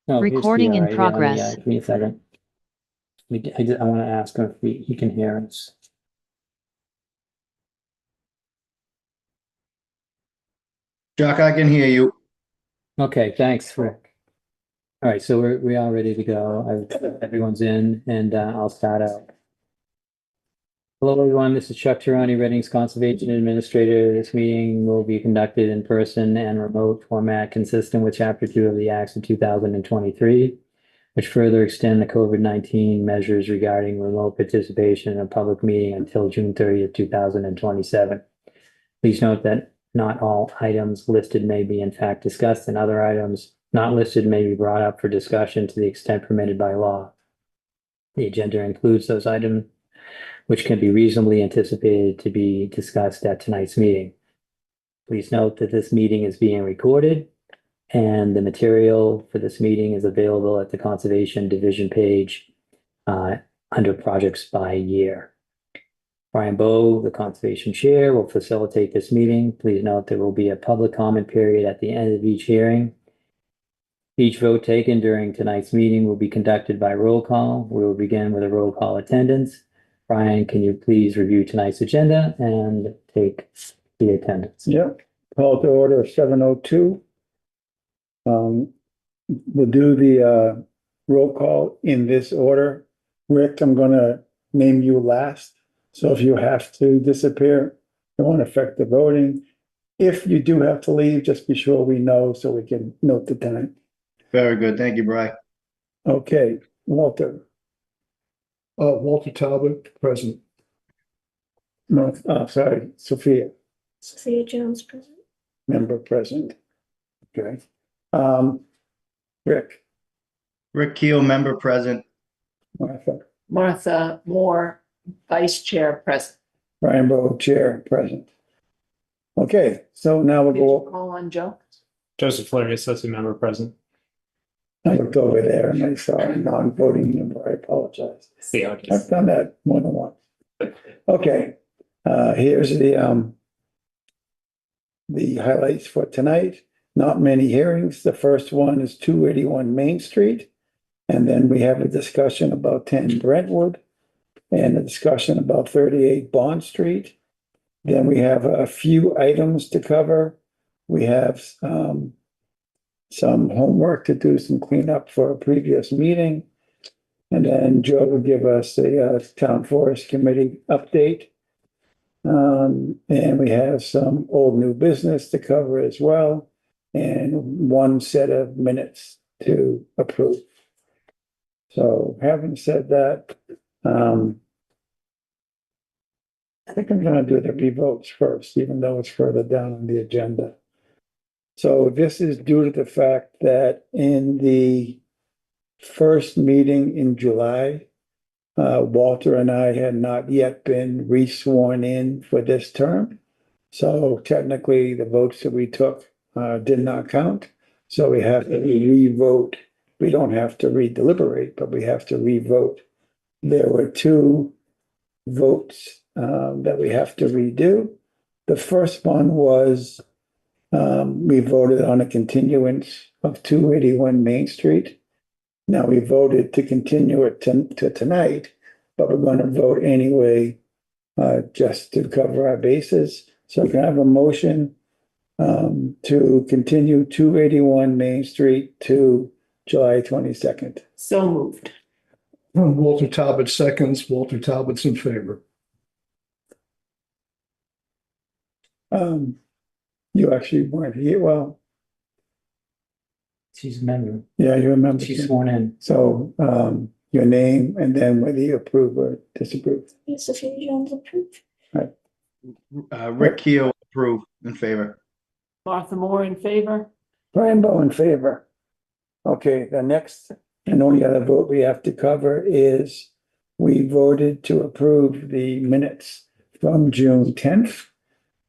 Oh, here's Recording Kia in right here. progress. Give me a second. I want to ask him if he can hear us. Jack, I can hear you. Okay, thanks, Rick. All right, so we all ready to go. Everyone's in, and I'll start out. Hello, everyone. This is Chuck Tirani, Reading's Conservation Administrator. This meeting will be conducted in person and remote format consistent with Chapter 2 of the Acts of 2023, which further extend the COVID-19 measures regarding remote participation in a public meeting until June 30th, 2027. Please note that not all items listed may be in fact discussed, and other items not listed may be brought up for discussion to the extent permitted by law. The agenda includes those items which can be reasonably anticipated to be discussed at tonight's meeting. Please note that this meeting is being recorded, and the material for this meeting is available at the Conservation Division page under Projects by Year. Brian Bowe, the Conservation Chair, will facilitate this meeting. Please note there will be a public comment period at the end of each hearing. Each vote taken during tonight's meeting will be conducted by roll call. We will begin with a roll call attendance. Brian, can you please review tonight's agenda and take the attendance? Yep, call to order 7:02. We'll do the roll call in this order. Rick, I'm gonna name you last, so if you have to disappear, it won't affect the voting. If you do have to leave, just be sure we know so we can note the time. Very good. Thank you, Brian. Okay, Walter. Walter Talbot, present. No, sorry, Sophia, Sophia Jones present. member present. Okay. Rick, Rick Keel, member present. Martha, Martha Moore, Vice Chair present. Brian Bowe, chair, present. Okay, so now we'll Did you go, call on Joe? Joseph Flaherty, associate member present. I looked over there and I saw a non-voting member. I apologize. See how it I've is. done that more than once. Okay, here's the highlights for tonight. Not many hearings. The first one is 281 Main Street. And then we have a discussion about 10 Brentwood and a discussion about 38 Bond Street. Then we have a few items to cover. We have some homework to do, some cleanup for a previous meeting. And then Joe will give us a Town Forest Committee update. And we have some old new business to cover as well, and one set of minutes to approve. So having said that, I think I'm gonna do the revotes first, even though it's further down on the agenda. So this is due to the fact that in the first meeting in July, Walter and I had not yet been re-sworn in for this term. So technically, the votes that we took did not count. So we have to re-vote. We don't have to re-deliberate, but we have to re-vote. There were two votes that we have to redo. The first one was we voted on a continuance of 281 Main Street. Now we voted to continue it to tonight, but we're going to vote anyway, just to cover our bases. So we can have a motion to continue 281 Main Street to July 22nd. So moved. Walter Talbot seconds. Walter Talbot's in favor. You actually weren't here. Well, She's a member. yeah, you remember. She's sworn in. So your name and then whether you approve or disapprove. Yes, Sophia Jones approved. Rick Keel, approve, in favor. Martha Moore in favor. Brian Bowe in favor. Okay, the next and only other vote we have to cover is we voted to approve the minutes from June 10th.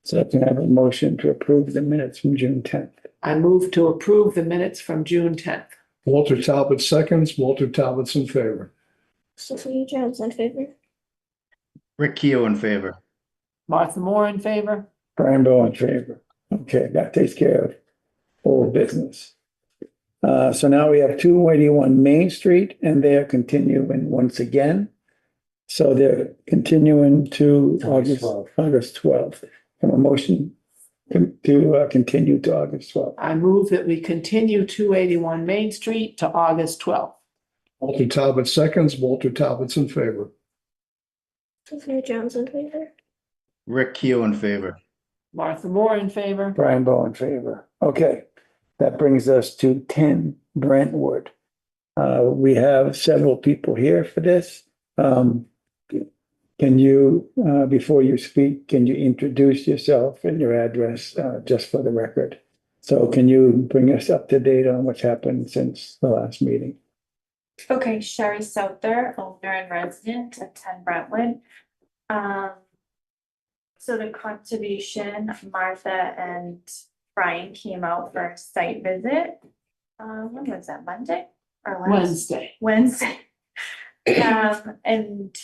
So I can have a motion to approve the minutes from June 10th. I move to approve the minutes from June 10th. Walter Talbot seconds. Walter Talbot's in favor. Sophia Jones in favor. Rick Keel, in favor. Martha Moore in favor. Brian Bowe in favor. Okay, that takes care of old business. So now we have 281 Main Street and they're continuing once again. So they're continuing to August August 12th. Have a motion to continue to August 12th. I move that we continue 281 Main Street to August 12th. Walter Talbot seconds, Walter Talbot's in favor. Sophia Jones in favor. Rick Keough in favor. Martha Moore in favor. Brian Bowe in favor. Okay, that brings us to 10 Brentwood. We have several people here for this. Can you, before you speak, can you introduce yourself and your address, just for the record? So can you bring us up to date on what's happened since the last meeting? Okay, Sherry Souther, owner and resident of 10 Brentwood. So the conservation, Martha and Brian came out for a site visit. When was that, Monday? Or Wednesday. Wednesday. And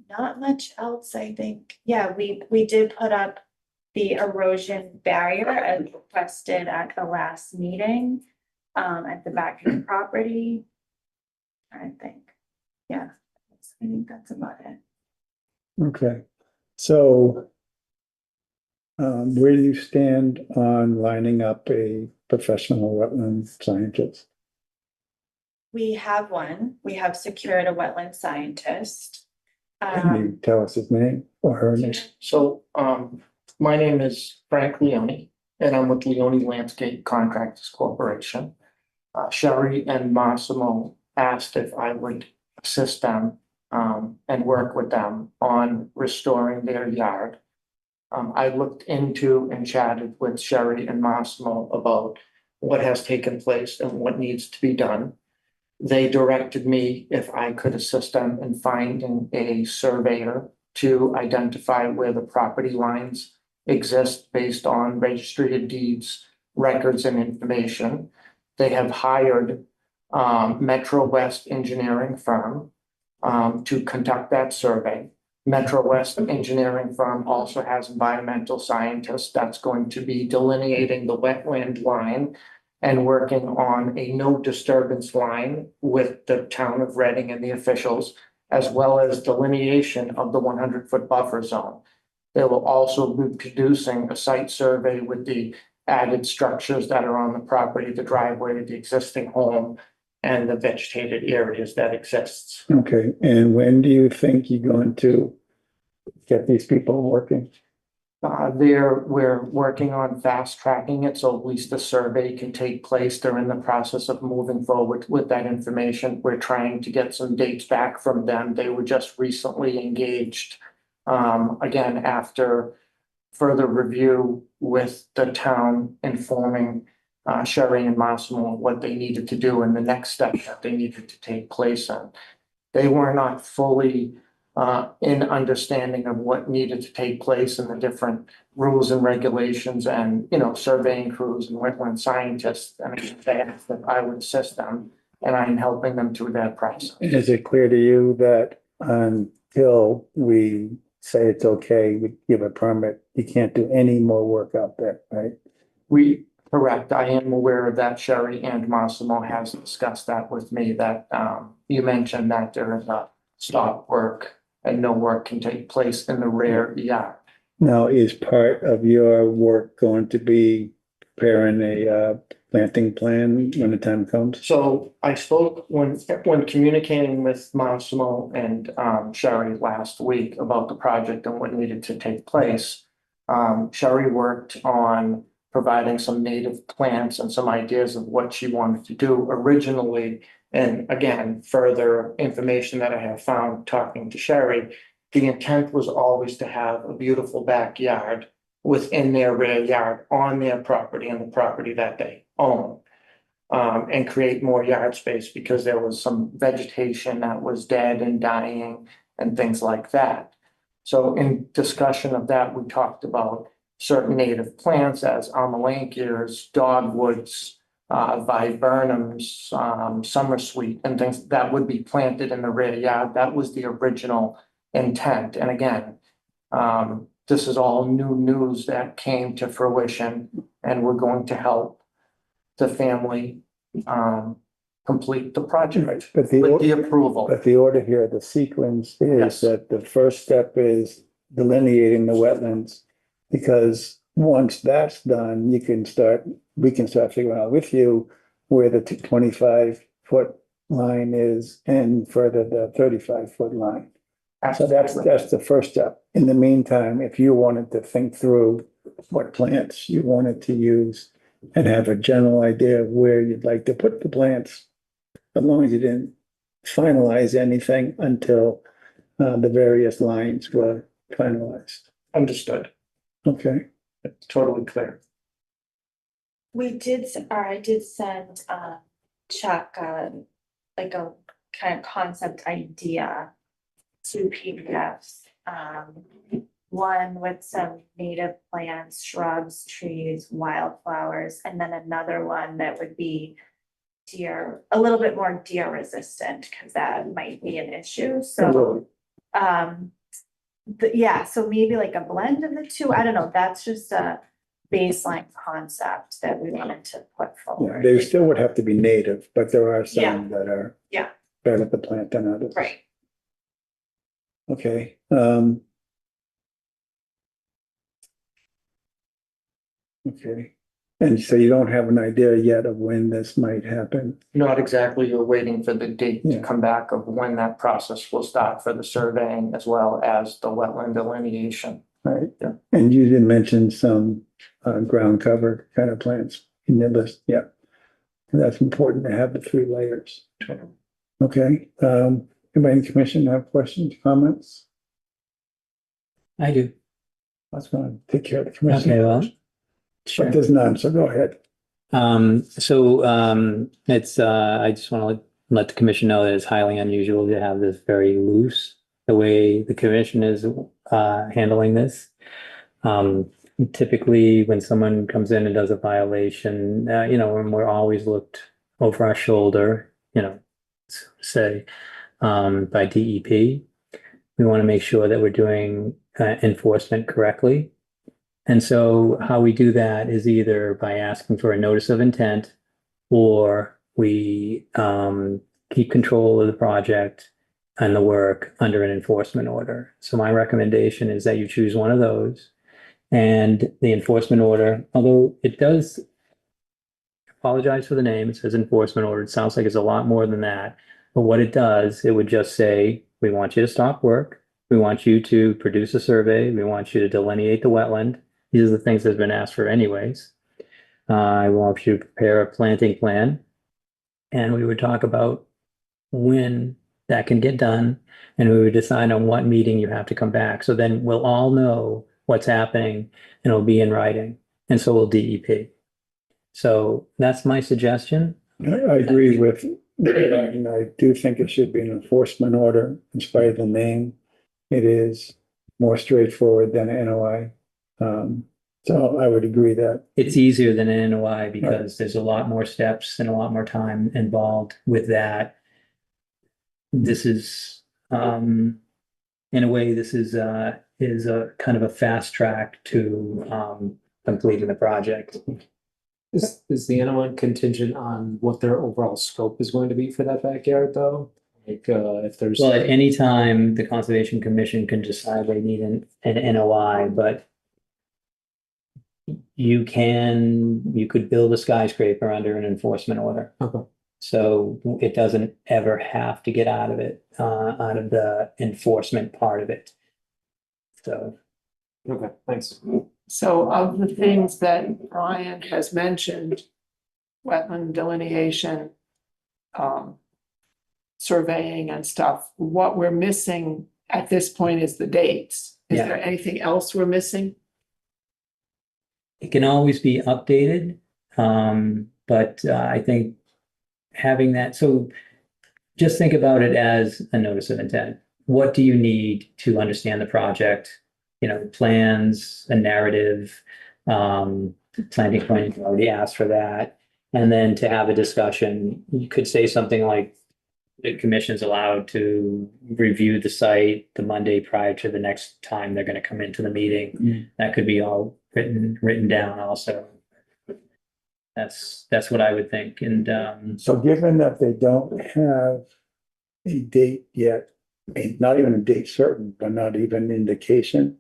not much else, I think. Yeah, we did put up the erosion barrier as requested at the last meeting, at the back of the property. I think, yeah, I think that's about it. Okay, so where do you stand on lining up a professional wetland scientist? We have one, we have secured a wetland scientist. Can you tell us his name or her name? So, my name is Frank Leone, and I'm with Leone Landscape Contractors Corporation. Sherry and Massimo asked if I would assist them, and work with them on restoring their yard. I looked into and chatted with Sherry and Massimo about what has taken place and what needs to be done. They directed me if I could assist them in finding a surveyor to identify where the property lines exist based on registry of deeds, records and information. They have hired Metro West engineering firm to conduct that survey. Metro West engineering firm also has environmental scientists that's going to be delineating the wetland line and working on a no disturbance line with the town of Reading and the officials, as well as delineation of the 100-foot buffer zone. They will also be producing a site survey with the added structures that are on the property, the driveway, the existing home, and the vegetated areas that exists. Okay, and when do you think you're going to get these people working? We're working on fast tracking it, so at least the survey can take place. They're in the process of moving forward with that information. We're trying to get some dates back from them. They were just recently engaged, again, after further review with the town informing Sherry and Massimo what they needed to do and the next step that they needed to take place in. They were not fully in understanding of what needed to take place and the different rules and regulations and, surveying crews and wetland scientists. And they asked if I would assist them, and I'm helping them through that process. Is it clear to you that until we say it's okay, we give a permit, you can't do any more work out there, right? Correct. I am aware of that. Sherry and Massimo has discussed that with me, that you mentioned that there is a stop work and no work can take place in the rear yard. Now, is part of your work going to be preparing a planting plan when the time comes? So I spoke when communicating with Massimo and Sherry last week about the project and what needed to take place. Sherry worked on providing some native plants and some ideas of what she wanted to do originally. And again, further information that I have found talking to Sherry, the intent was always to have a beautiful backyard within their rear yard on their property and the property that they own. And create more yard space because there was some vegetation that was dead and dying and things like that. So in discussion of that, we talked about certain native plants as amelanchiers, dogwoods, viburnums, summersweet, and things that would be planted in the rear yard. That was the original intent. And again, this is all new news that came to fruition, and we're going to help the family complete the project But the, with the or- approval. but the order here, the sequence Yes. is that the first step is delineating the wetlands. Because once that's done, we can start figuring out with you where the 25-foot line is and further the 35-foot line. So that's the first step. In the meantime, if you wanted to think through what plants you wanted to use and have a general idea of where you'd like to put the plants, as long as you didn't finalize anything until the various lines were finalized. Understood. Okay, It's totally clear. We did, or I did send, Chuck, like a kind of concept idea to PDFs. One with some native plants, shrubs, trees, wildflowers, and then another one that would be a little bit more deer resistant, because that might be an issue, so. Yeah, so maybe like a blend of the two, I don't know, that's just a baseline concept that we wanted to put yeah, forward. they still would have to be native, but there are Yeah. some that are Yeah. better to plant than others. Right, Okay, okay. And so you don't have an idea yet of when this might happen? Not exactly, you're waiting for the date to Yeah. come back of when that process will start for the surveying as well as the wetland delineation. Right? Yeah. And you did mention some ground cover kind of plants in your list, yeah. And that's important to have the 3 layers. Okay, anybody in the commission have questions, comments? I do. That's gonna take care of the commission. Okay, well, first. sure. But there's none, so go ahead. It's, I just want to let the commission know that it's highly unusual to have this very loose, the way the commission is, handling this. Typically, when someone comes in and does a violation, when we're always looked over our shoulder, say, by DEP, we want to make sure that we're doing enforcement correctly. And so how we do that is either by asking for a notice of intent, or we keep control of the project and the work under an enforcement order. So my recommendation is that you choose one of those. And the enforcement order, although it does, apologize for the name, it says enforcement order, it sounds like it's a lot more than that. But what it does, it would just say, we want you to stop work. We want you to produce a survey. We want you to delineate the wetland. These are the things that have been asked for anyways. I want you to prepare a planting plan. And we would talk about when that can get done. And we would decide on what meeting you have to come back. So then we'll all know what's happening and it'll be in writing. And so will DEP. So that's my suggestion. I agree with, and I do think it should be an enforcement order in spite of the name. It is more straightforward than an NOI. So I would agree that, It's easier than an NOI because there's a lot more steps and a lot more time involved with that. This is, in a way, this is a kind of a fast track to completing the project. Is the NOI contingent on what their overall scope is going to be for that backyard, though? Like, if there's. Well, at any time, the Conservation Commission can decide they need an NOI, but you could build a skyscraper under an enforcement order. Okay. So it doesn't ever have to get out of it, out of the enforcement part of it. So, Okay, thanks. So of the things that Brian has mentioned, wetland delineation, surveying and stuff, what we're missing at this point is the dates. Is Yeah. there anything else we're missing? it can always be updated, but I think having that, so just think about it as a notice of intent. What do you need to understand the project? Plans, a narrative, planning plan, you already asked for that. And then to have a discussion, you could say something like, the commission's allowed to review the site the Monday prior to the next time they're going to come into the meeting. That could be all written down also. That's what I would think. And, So given that they don't have a date yet, not even a date certain, but not even indication,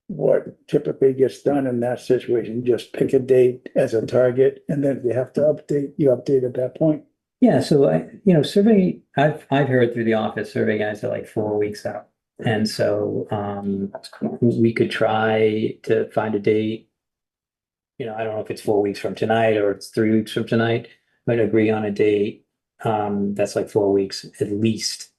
what typically gets done in that situation, just pick a date as a target, and then if you have to update, you update at that point. yeah, so survey, I've heard through the office, survey guys are like 4 weeks out. And so, we could try to find a date. I don't know if it's 4 weeks from tonight or it's 3 weeks from tonight, but agree on a date. That's like 4 weeks at least,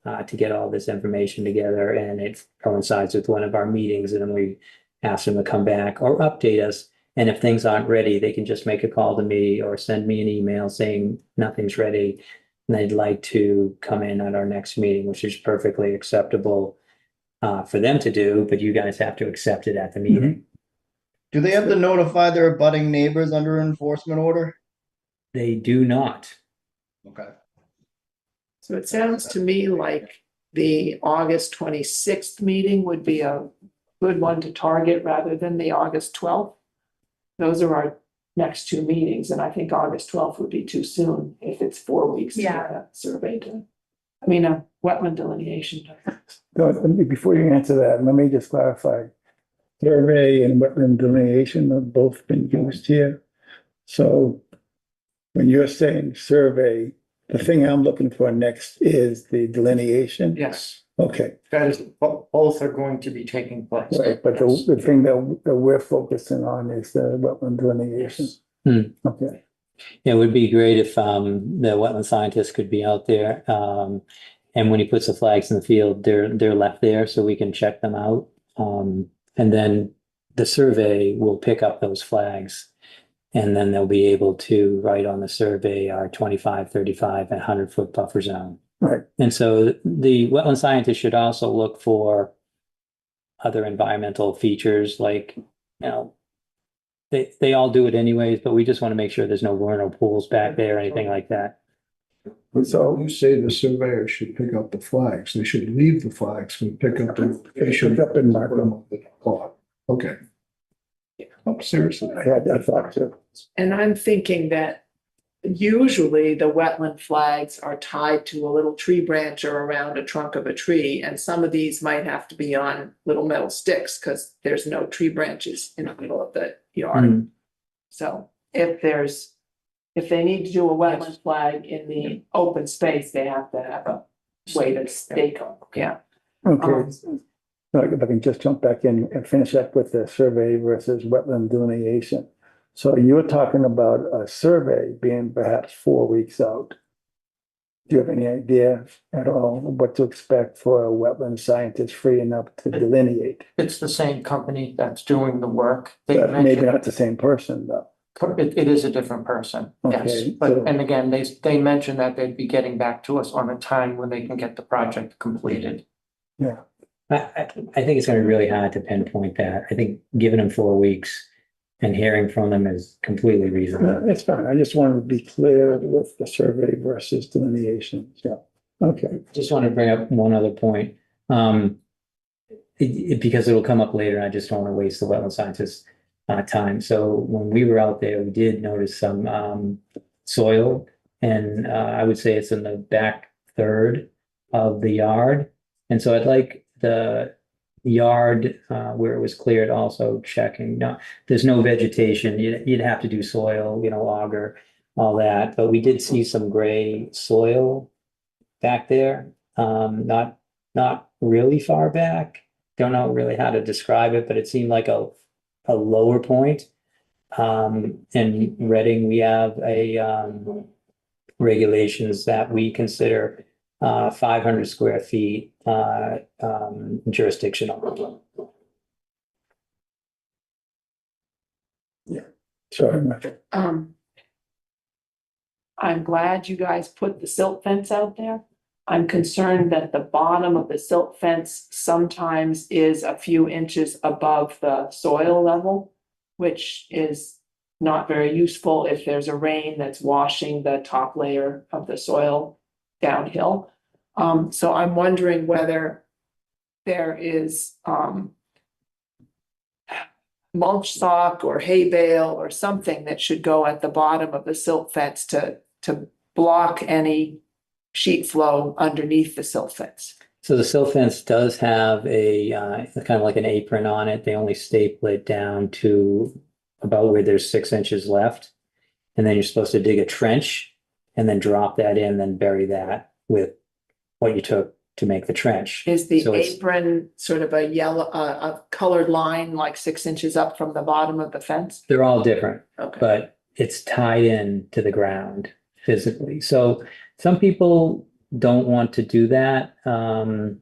to get all this information together, and it coincides with one of our meetings, and then we ask them to come back or update us. And if things aren't ready, they can just make a call to me or send me an email saying nothing's ready, and they'd like to come in at our next meeting, which is perfectly acceptable for them to do, but you guys have to accept it at the meeting. Do they have to notify their abutting neighbors under enforcement order? They do not. Okay. So it sounds to me like the August 26th meeting would be a good one to target rather than the August 12th. Those are our next two meetings, and I think August 12th would be too soon if it's 4 weeks to get a survey done. I mean, a wetland delineation done. So, before you answer that, let me just clarify. Survey and wetland delineation have both been used here. So when you're saying survey, the thing I'm looking for next is the delineation? Yes, Okay, that is, both are going to be taking place. right, but the thing that we're focusing on is the wetland delineation. Hmm. Okay, It would be great if the wetland scientist could be out there. And when he puts the flags in the field, they're left there so we can check them out. And then the survey will pick up those flags. And then they'll be able to write on the survey our 25, 35, and 100-foot buffer zone. right. And so the wetland scientist should also look for other environmental features like, they all do it anyways, but we just want to make sure there's no vernal pools back there or anything like that. So You say the surveyor should pick up the flags. They should leave the flags and pick up the location. Pick up and mark them. on the plot. Okay. Oh, seriously. I had that thought too. And I'm thinking that usually the wetland flags are tied to a little tree branch or around a trunk of a tree, and some of these might have to be on little metal sticks because there's no tree branches in the middle of the yard. Mm. So if they need to do a wetland flag in the open space, they have to have a way to stake them, yeah. Okay, so if I can just jump back in and finish up with the survey versus wetland delineation. So you were talking about a survey being perhaps 4 weeks out. Do you have any idea at all what to expect for a wetland scientist freeing up to delineate? It's the same company that's doing the work. They But maybe mentioned, not the same person though. it is a different person, yes. Okay, But, so- and again, they mentioned that they'd be getting back to us on a time when they can get the project completed. Yeah, I think it's gonna be really hard to pinpoint that. I think giving them 4 weeks and hearing from them is completely reasonable. it's fine. I just wanted to be clear with the survey versus delineation. Yeah, okay. Just want to bring up one other point. Because it'll come up later, and I just don't want to waste the wetland scientist's time. So when we were out there, we did notice some soil, and I would say it's in the back third of the yard. And so I'd like the yard where it was cleared also checking. No, there's no vegetation. You'd have to do soil, auger, all that. But we did see some gray soil back there. Not really far back. Don't know really how to describe it, but it seemed like a lower point. In Reading, we have regulations that we consider 500 square feet jurisdictional. Sorry. I'm glad you guys put the silt fence out there. I'm concerned that the bottom of the silt fence sometimes is a few inches above the soil level, which is not very useful if there's a rain that's washing the top layer of the soil downhill. So I'm wondering whether there is mulch sock or hay bale or something that should go at the bottom of the silt fence to block any sheet flow underneath the silt fence. So the silt fence does have a kind of like an apron on it. They only staple it down to about where there's 6 inches left. And then you're supposed to dig a trench and then drop that in, then bury that with what you took to make the trench. Is the So it's- apron sort of a yellow, a colored line like 6 inches up from the bottom of the fence? They're all different, Okay. but it's tied in to the ground physically. So some people don't want to do that. And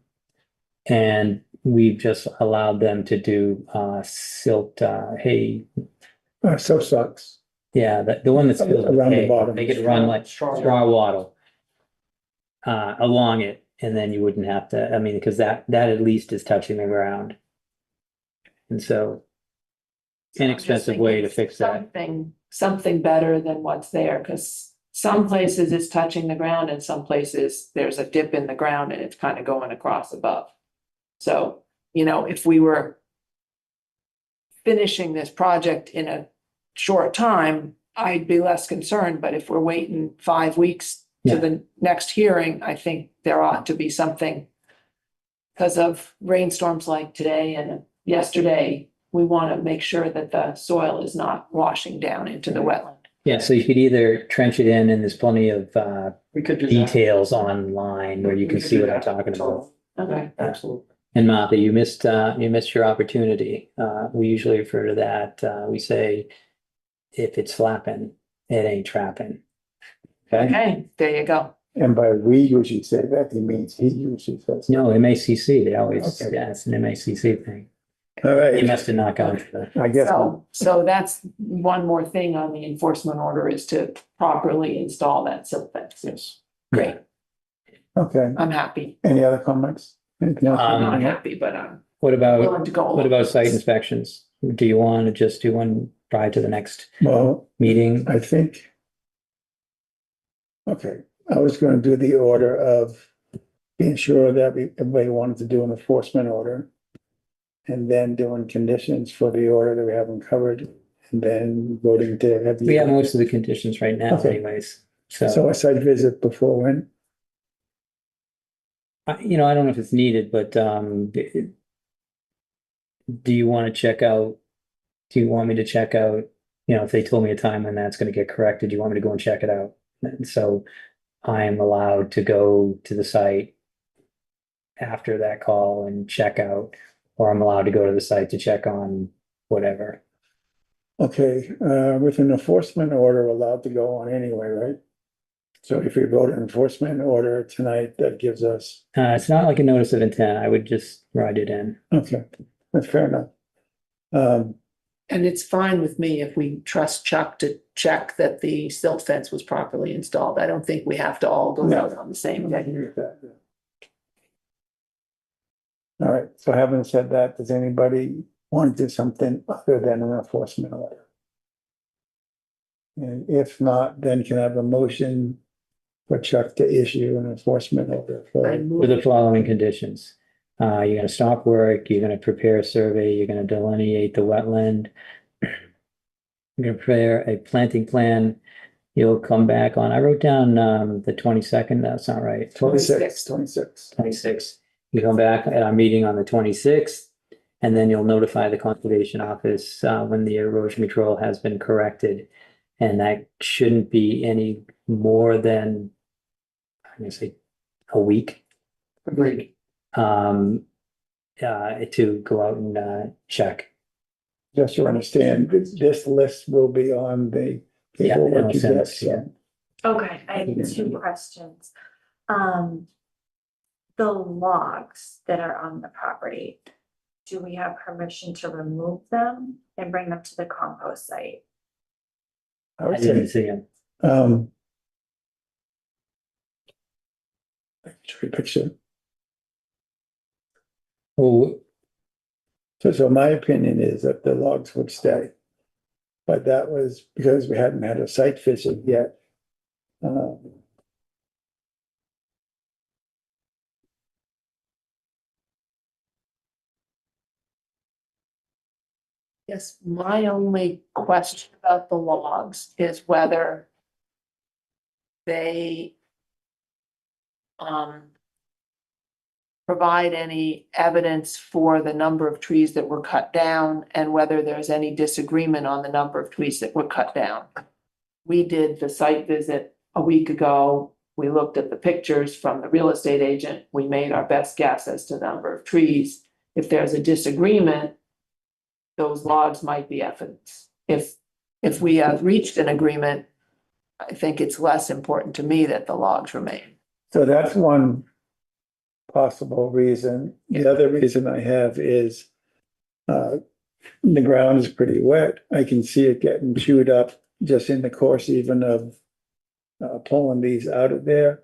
we've just allowed them to do silt hay. So sucks. Yeah, the one that's filled with Around the hay. bottom. They could run like Straw straw wattle along it, and then you wouldn't have to, I mean, because that at least is touching the ground. And so inexpensive way to fix that. Something better than what's there, because some places it's touching the ground and some places there's a dip in the ground and it's kind of going across above. So, if we were finishing this project in a short time, I'd be less concerned, but if we're waiting 5 weeks to Yeah. the next hearing, I think there ought to be something. Because of rainstorms like today and yesterday, we want to make sure that the soil is not washing down into the wetland. Yeah, so you could either trench it in, and there's plenty of We could do that. details online where you can We could see do what I'm that. talking about. Okay. Absolutely. And Martha, you missed your opportunity. We usually refer to that, we say, if it's flapping, it ain't trapping. Okay? Okay, there you go. And by we usually say that, he means he usually says. No, MACC, they always, Okay. yeah, it's an MACC thing. All You right, must have not gone to the, I guess, So that's one more thing on the enforcement order is to properly install that silt fence. Yes. Great, okay. I'm happy. Any other comments? Anything else? I'm not Um, happy, but I'm what about, willing to go. what along. about site inspections? Do you want to just do one prior to the next Well, meeting? I think. Okay, I was gonna do the order of being sure that everybody wanted to do an enforcement order. And then doing conditions for the order that we haven't covered, and then voting to have. We have most of the conditions right now Okay. anyways, So so, a site visit before when? I don't know if it's needed, but, do you want to check out? Do you want me to check out, if they told me a time when that's going to get corrected, do you want me to go and check it out? And so I am allowed to go to the site after that call and check out, or I'm allowed to go to the site to check on whatever. Okay, with an enforcement order allowed to go on anyway, right? So if we wrote an enforcement order tonight, that gives us, It's not like a notice of intent. I would just write it in. okay, that's fair enough. And it's fine with me if we trust Chuck to check that the silt fence was properly installed. I don't think we have to all go out on the same I day. agree with that, yeah. All right, so having said that, does anybody want to do something other than an enforcement order? And if not, then can I have a motion for Chuck to issue an enforcement order I for, With the move, following conditions. You're gonna stop work, you're gonna prepare a survey, you're gonna delineate the wetland. You're gonna prepare a planting plan. You'll come back on, I wrote down, the 22nd, that's not right. 26. 26th. You come back at our meeting on the 26th, and then you'll notify the conservation office, when the erosion control has been corrected. And that shouldn't be any more than, I'm gonna say, a week. Agreed. To go out and check. Just to understand, this list will be on the Yeah, paperwork I'll you send get, it to you. so. Okay, I have two questions. The logs that are on the property, do we have permission to remove them and bring them to the compost site? I I would didn't say, see him. show you a picture. Oh, So my opinion is that the logs would stay. But that was because we hadn't had a site visit yet. Yes, my only question about the logs is whether they provide any evidence for the number of trees that were cut down and whether there's any disagreement on the number of trees that were cut down. We did the site visit a week ago. We looked at the pictures from the real estate agent. We made our best guess as to the number of trees. If there's a disagreement, those logs might be evidence. If we have reached an agreement, I think it's less important to me that the logs remain. So that's one possible reason. The other reason I have is the ground is pretty wet. I can see it getting chewed up just in the course even of pulling these out of there.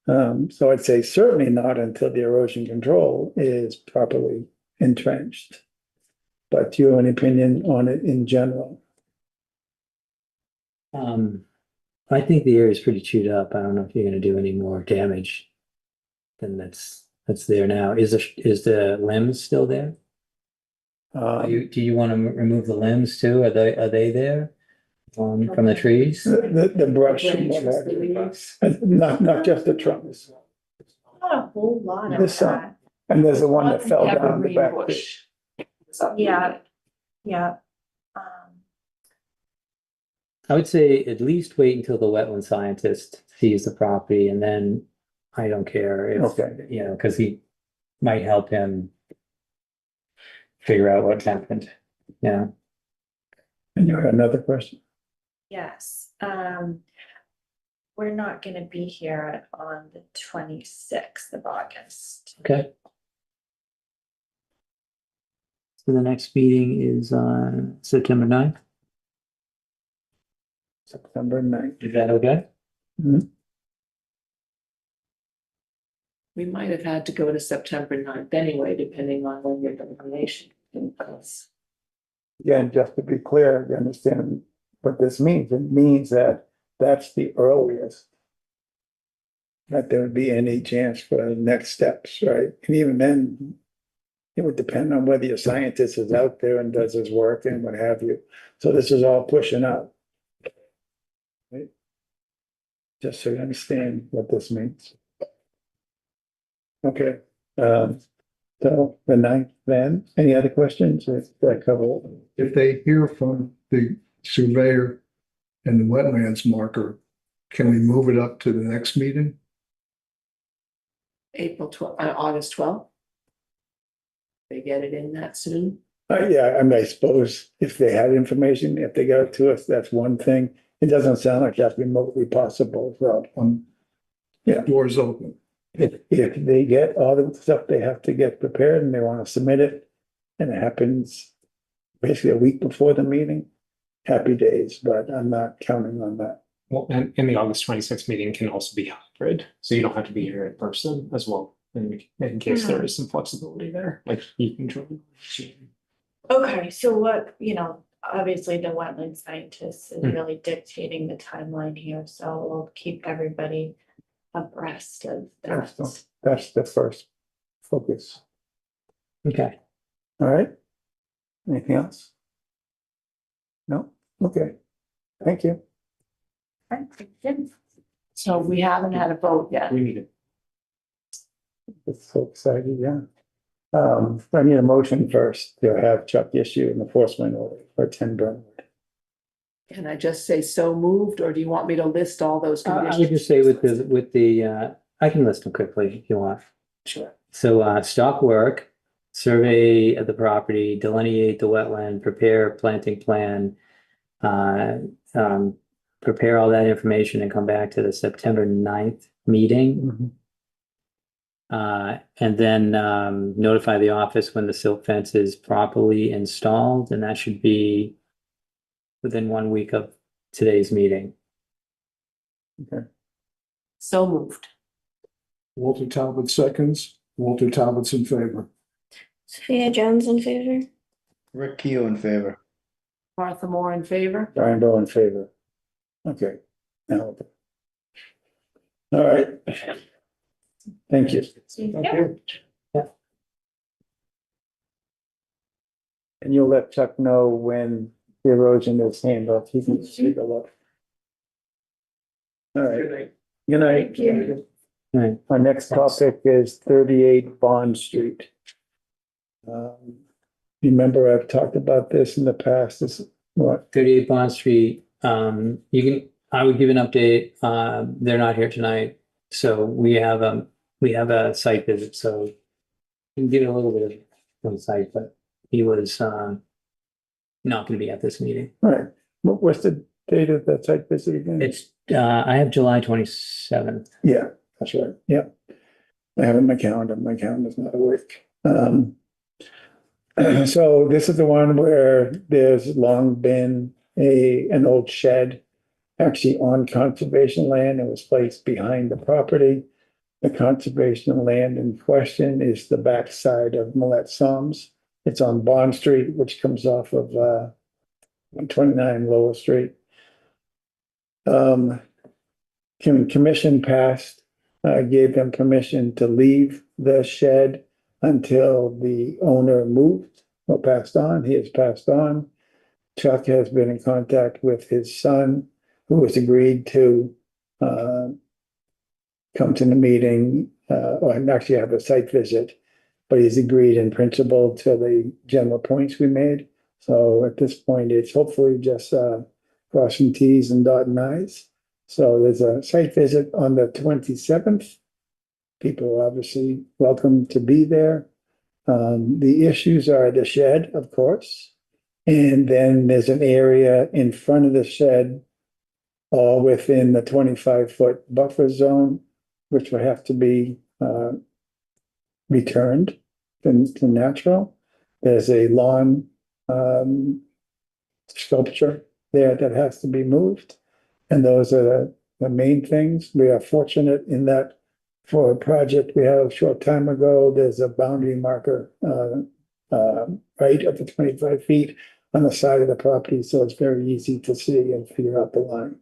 So I'd say certainly not until the erosion control is properly entrenched. But do you have an opinion on it in general? I think the area is pretty chewed up. I don't know if you're gonna do any more damage than that's there now. Is the limbs still there? Do you want to remove the limbs too? Are they there? From the trees? The brush, Branches, not just the trunks. Not a whole lot of There's some. that. And there's the one that fell down the Evergreen back. bush. It's up Yeah. there. Yeah. I would say at least wait until the wetland scientist sees the property and then I don't care if, Okay. you know, because he might help him figure out what happened. Yeah. And you had another question? Yes, we're not gonna be here on the 26th of August. Okay. So the next meeting is on September 9th. September 9th. Is that okay? We might have had to go to September 9th anyway, depending on when your determination comes. Again, just to be clear, you understand what this means. It means that that's the earliest that there would be any chance for next steps, right? And even then, it would depend on whether your scientist is out there and does his work and what have you. So this is all pushing up. Right? Just so you understand what this means. Okay, so the 9th then, any other questions? Is that cover it? If they hear from the surveyor and the wetlands marker, can we move it up to the next meeting? August 12th. They get it in that soon. Yeah, I mean, I suppose if they had information, if they got it to us, that's one thing. It doesn't sound like that's remotely possible, so. Yeah. Doors open. If they get all the stuff they have to get prepared and they want to submit it, and it happens basically a week before the meeting, happy days, but I'm not counting on that. Well, and the August 26th meeting can also be hybrid, so you don't have to be here in person as well. In case there is some flexibility there, like you can join. Okay, so what, obviously the wetland scientist is really dictating the timeline here, so we'll keep everybody abreast of that. That's the first focus. Okay. All right. Anything else? No? Okay. Thank you. So we haven't had a vote yet. We need it. It's so exciting, yeah. I need a motion first to have Chuck issue an enforcement order for 10 Brentwood. Can I just say so moved, or do you want me to list all those I would conditions? just say with the, I can list them quickly if you want. Sure. So, stock work, survey of the property, delineate the wetland, prepare planting plan, prepare all that information and come back to the September 9th meeting. And then, notify the office when the silt fence is properly installed, and that should be within 1 week of today's meeting. So moved. Walter Talbot seconds. Walter Talbot's in favor. Sophia Jones in favor. Rick Keough in favor. Martha Moore in favor. Brian Bowe in favor. Okay. Now. All right. Thank you. Yeah. And you'll let Chuck know when the erosion is handled. He can take a look. All right. Good night. Thank you. Right. Our next topic is 38 Bond Street. Remember, I've talked about this in the past. This, what? 38 Bond Street, I would give an update. They're not here tonight. So we have a site visit, so we can give it a little bit of insight, but he was not gonna be at this meeting. All right. What's the date of that site visit again? It's, I have July 27th. Yeah, that's right. Yeah. I have it in my calendar. My calendar's not awake. So this is the one where there's long been an old shed actually on conservation land. It was placed behind the property. The conservation land in question is the backside of Millet Soms. It's on Bond Street, which comes off of 129 Lowell Street. Commission passed, gave them permission to leave the shed until the owner moved or passed on. He has passed on. Chuck has been in contact with his son, who has agreed to come to the meeting, or actually have a site visit, but he's agreed in principle to the general points we made. So at this point, it's hopefully just crossing Ts and dotting Is. So there's a site visit on the 27th. People are obviously welcome to be there. The issues are the shed, of course, and then there's an area in front of the shed, all within the 25-foot buffer zone, which will have to be returned to natural. There's a lawn sculpture there that has to be moved. And those are the main things. We are fortunate in that for a project we had a short time ago, there's a boundary marker right at the 25 feet on the side of the property. So it's very easy to see and figure out the line.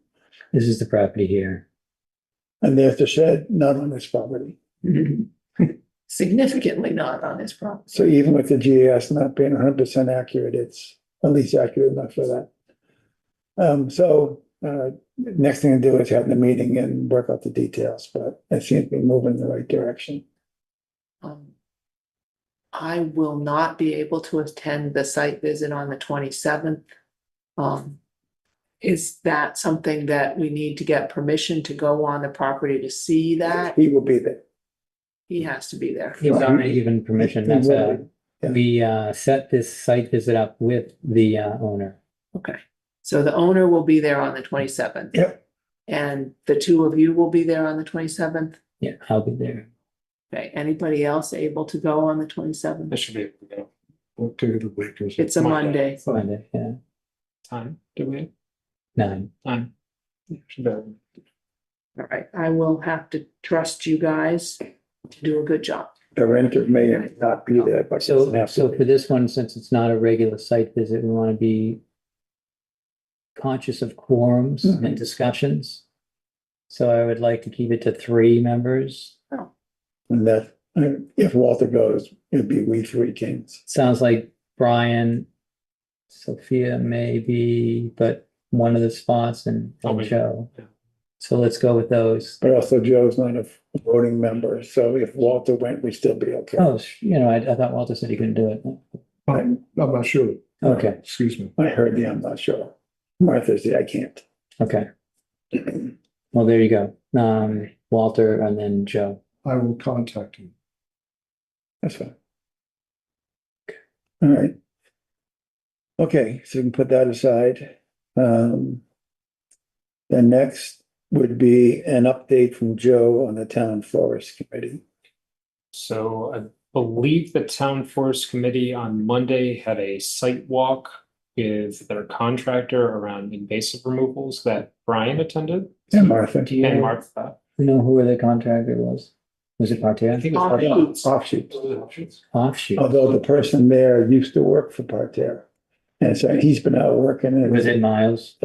This is the property here. And there's the shed, not on this property. Significantly not on his property. So even with the GIS not being 100% accurate, it's at least accurate enough for that. Next thing to do is have the meeting and work out the details, but it seems to be moving in the right direction. I will not be able to attend the site visit on the 27th. Is that something that we need to get permission to go on the property to see that? He will be there. He has to be there. He's already given permission. That's Yeah. we set this site visit up with the owner. Okay, so the owner will be there on the 27th. Yep. And the two of you will be there on the 27th? Yeah, I'll be there. Okay, anybody else able to go on the I 27th? should be able to go. What day of the week is it? It's a Monday. Monday, yeah, Time, do we? 9. Time. Yeah, should be able. All right, I will have to trust you guys to do a good job. The renter may not be there, but So, doesn't have to so be. for this one, since it's not a regular site visit, we want to be conscious of quorums Mhm. and discussions. So I would like to keep it to 3 members. And that, if Walter goes, it'd be we three kings. Sounds like Brian, Sophia maybe, but one of the spots and I'll be- Joe. yeah. So let's go with those. But also Joe's not a voting member, so if Walter went, we'd still be okay. Oh, I thought Walter said he couldn't do it. I'm not sure. Okay. Excuse me. I heard the, I'm not sure. Martha's the, I can't. Okay. Well, there you go. Walter and then Joe. I will contact you. That's fine. All right. Okay, so we can put that aside. The next would be an update from Joe on the town forest committee. So I believe the town forest committee on Monday had a site walk with their contractor around invasive removals that Brian attended. And Martha, Do you And know, Martha. you know who the contractor was? Was it I Parterre? think it was Offshoots. offshoots. Offshoots. Offshoot. Although the person there used to work for Parterre. And so he's been out working. Was it Miles?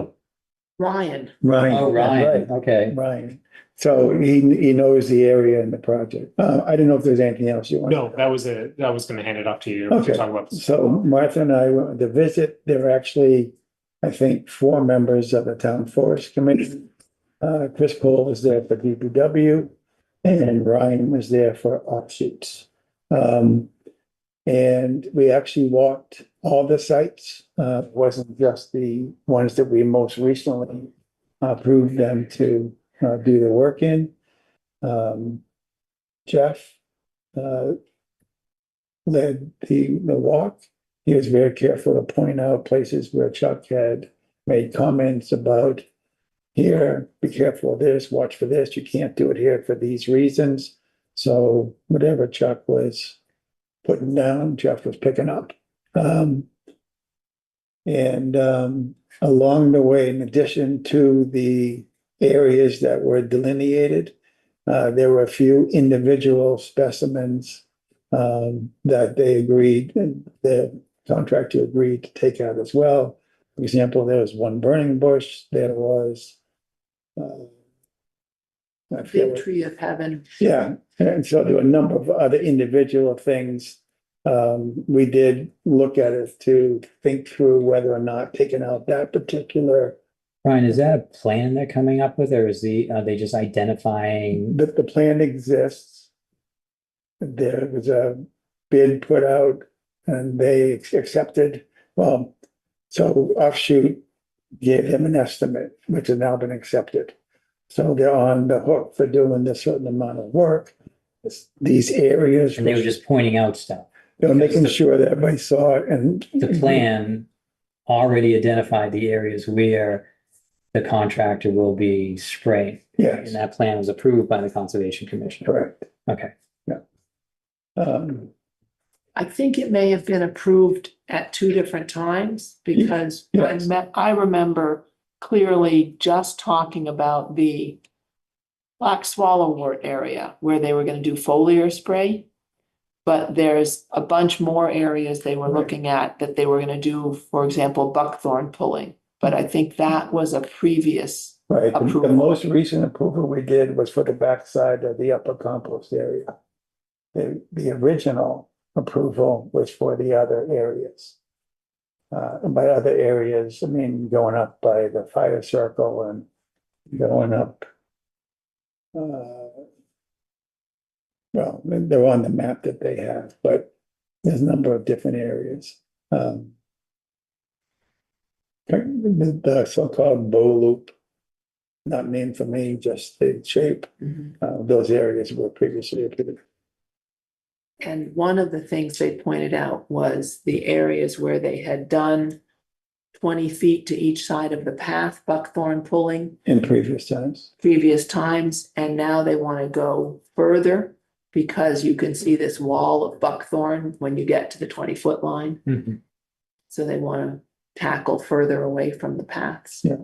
Ryan, Ryan. Oh, Ryan, Right, okay. Ryan. So he knows the area and the project. I don't know if there's anything else you want. No, that was it. I was gonna hand it off to you Okay. to talk about. So Martha and I went to visit. There were actually, I think, 4 members of the town forest committee. Chris Cole was there for DPW and Ryan was there for offshoots. And we actually walked all the sites. It wasn't just the ones that we most recently approved them to do the work in. Jeff led the walk. He was very careful to point out places where Chuck had made comments about, here, be careful of this, watch for this, you can't do it here for these reasons. So whatever Chuck was putting down, Jeff was picking up. Along the way, in addition to the areas that were delineated, there were a few individual specimens that they agreed, the contractor agreed to take out as well. For example, there was one burning bush, there was I forget Big what- tree of heaven. yeah, and so there were a number of other individual things. We did look at it to think through whether or not taking out that particular, Brian, is that a plan they're coming up with, or are they just identifying? the plan exists. There was a bid put out and they accepted, well, so Offshoot gave them an estimate, which has now been accepted. So they're on the hook for doing this certain amount of work. These areas. And they were just pointing out stuff. They were making sure that everybody saw it and. The plan already identified the areas where the contractor will be spraying. Yes, And that plan was approved by the Conservation Commission. correct. Okay. I think it may have been approved at 2 different times because Yes. I remember clearly just talking about the black swallowwort area where they were gonna do foliar spray. But there's a bunch more areas they were looking at that they were gonna do, for example, buckthorn pulling. But I think that was a previous, Right, the Approval. most recent approval we did was for the backside of the upper compost area. The original approval was for the other areas. And by other areas, I mean, going up by the fire circle and going up. Well, they're on the map that they have, but there's a number of different areas. The so-called bow loop, not named for me, just the shape. Those areas were previously approved. and one of the things they pointed out was the areas where they had done 20 feet to each side of the path, buckthorn pulling In previous times. previous times, and now they want to go further because you can see this wall of buckthorn when you get to the 20-foot line. Mhm. So they want to tackle further away from the paths. Yeah.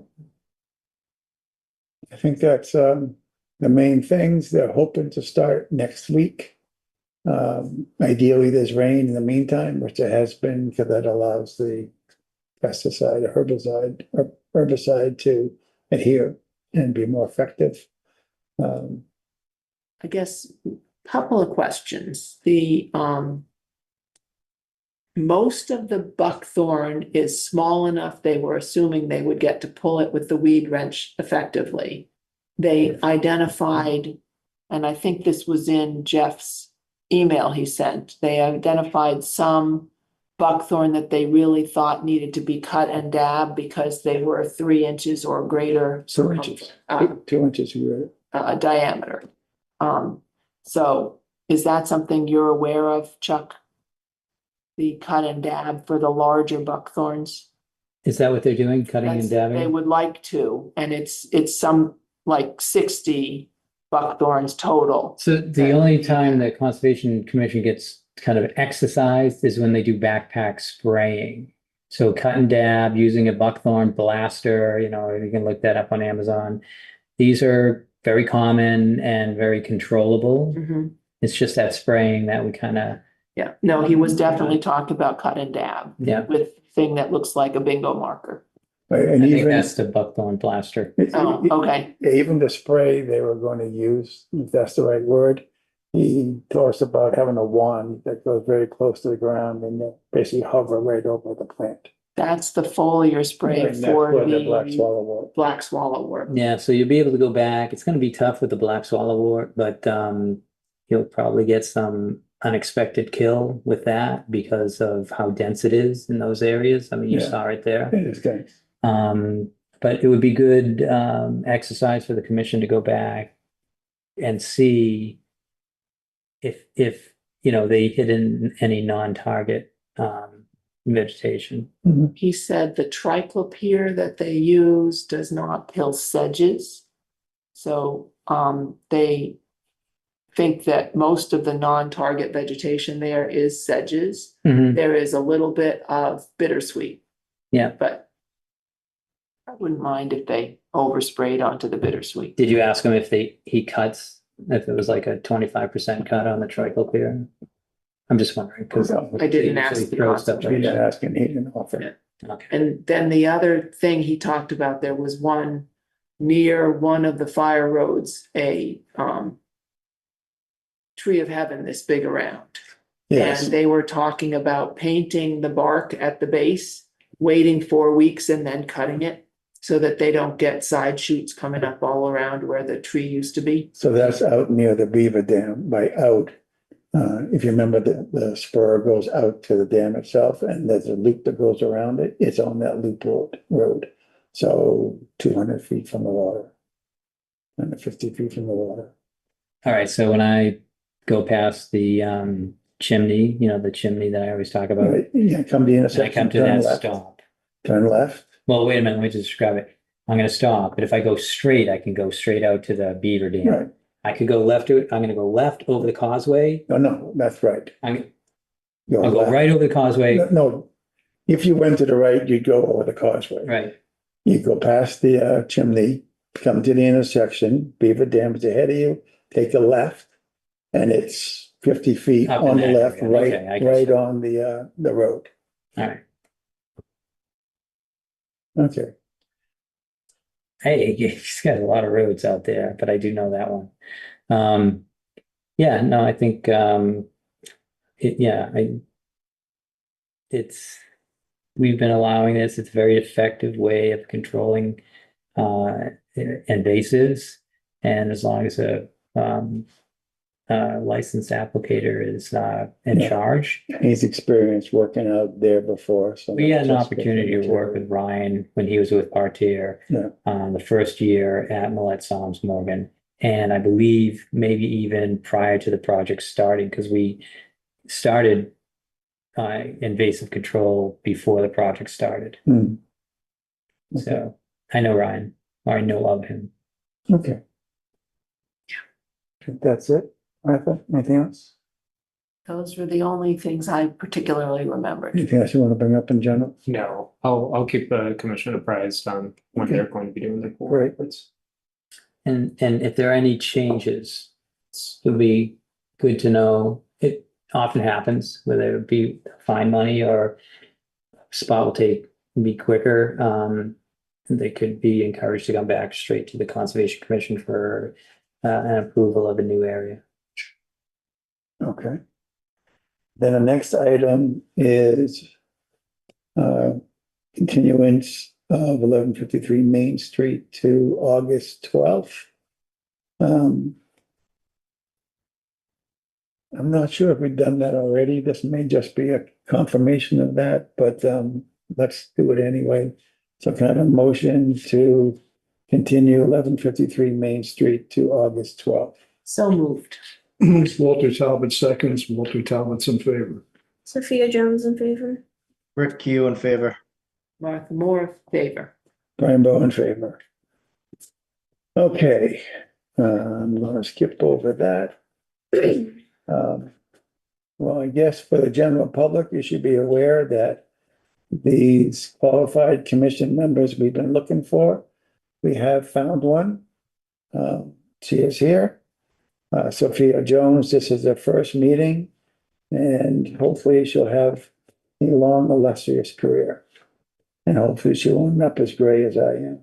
I think that's the main things. They're hoping to start next week. Ideally, there's rain in the meantime, which there has been, because that allows the pesticide or herbicide to adhere and be more effective. I guess, couple of questions. Most of the buckthorn is small enough, they were assuming they would get to pull it with the weed wrench effectively. They identified, and I think this was in Jeff's email he sent, they identified some buckthorn that they really thought needed to be cut and dab because they were 3 inches or greater. 2 inches, 2 inches. Diameter. So is that something you're aware of, Chuck? The cut and dab for the larger buckthorns? Is that what they're doing, cutting and They dabbing? would like to, and it's some like 60 buckthorns total. So the only time that Conservation Commission gets kind of exercised is when they do backpack spraying. So cut and dab using a buckthorn blaster, you can look that up on Amazon. These are very common and very controllable. Mhm. It's just that spraying that we kind of, Yeah, no, he was definitely talking about cut and dab yeah. with thing that looks like a bingo marker. And I think even, that's the buckthorn plaster. Oh, okay. even the spray they were going to use, if that's the right word, he told us about having a wand that goes very close to the ground and then basically hover right over the plant. That's the foliar spray And that's for where the black the swallowwort. black swallowwort. Yeah, so you'll be able to go back. It's gonna be tough with the black swallowwort, but you'll probably get some unexpected kill with that because of how dense it is in those areas. I mean, you Yeah. saw it there. It is good. But it would be good exercise for the commission to go back and see if you know they hit in any non-target vegetation. He said the triclopyr that they use does not kill sedges. So they think that most of the non-target vegetation there is sedges. Mhm. There is a little bit of bittersweet. Yeah. But I wouldn't mind if they oversprayed onto the bittersweet. Did you ask him if he cuts, if it was like a 25% cut on the triclopyr? I'm just wondering, because I didn't ask the He didn't ask and he didn't offer. Okay. And then the other thing he talked about, there was one near one of the fire roads, a tree of heaven this big around. Yes, And they were talking about painting the bark at the base, waiting 4 weeks and then cutting it so that they don't get side shoots coming up all around where the tree used to be. so that's out near the beaver dam by out. If you remember, the spur goes out to the dam itself and there's a loop that goes around it. It's on that loop road. So 200 feet from the water. 150 feet from the water. All right, so when I go past the chimney, you know, the chimney that I always talk about, Right, yeah, come to the and I intersection, come to turn that left, stop. turn left. Well, wait a minute, let me just describe it. I'm gonna stop, but if I go straight, I can go straight out to the beaver dam. Right, I could go left I'm gonna go left over the causeway. no, that's right. I'll Go go left. right over the causeway. No, if you went to the right, you'd go over the causeway. Right, You go past the chimney, come to the intersection, beaver dam is ahead of you, take a left. And it's 50 feet Up in on the that left, area. Okay, I right, guess right so. on the road. all right. Okay, Hey, he's got a lot of roads out there, but I do know that one. Yeah, no, I think we've been allowing this. It's a very effective way of controlling invasives. And as long as a licensed applicator is in Yeah. charge. he's experienced working out there before, so. We had an that's just opportunity to work with Ryan when he was with Partier. Yeah. The first year at Millette Soms Morgan. And I believe maybe even prior to the project starting, because we started invasive control before the project started. Hmm. So I know Ryan, or I know of him. Okay. I think that's it. Martha, anything else? Those were the only things I particularly remembered. Anything else you want to bring up in general? No, I'll keep the commission apprised on when Okay. they're going to be doing their pool Great. reports. And if there are any changes, it'll be good to know. It often happens, whether it be fine money or spot will be quicker. They could be encouraged to come back straight to the Conservation Commission for an approval of a new area. Okay. Then the next item is continuance of 1153 Main Street to August 12th. I'm not sure if we've done that already. This may just be a confirmation of that, but let's do it anyway. So can I have a motion to continue 1153 Main Street to August 12th? So moved. Walter Talbot seconds, Walter Talbot's in favor. Sophia Jones in favor. Rick Q in favor. Martha Moore, favor. Brian Bowe in favor. Okay, I'm gonna skip over that. Well, I guess for the general public, you should be aware that these qualified commission members we've been looking for, we have found one. She is here. Sophia Jones, this is her first meeting, and hopefully she'll have a long, illustrious career. And hopefully she won't end up as gray as I am.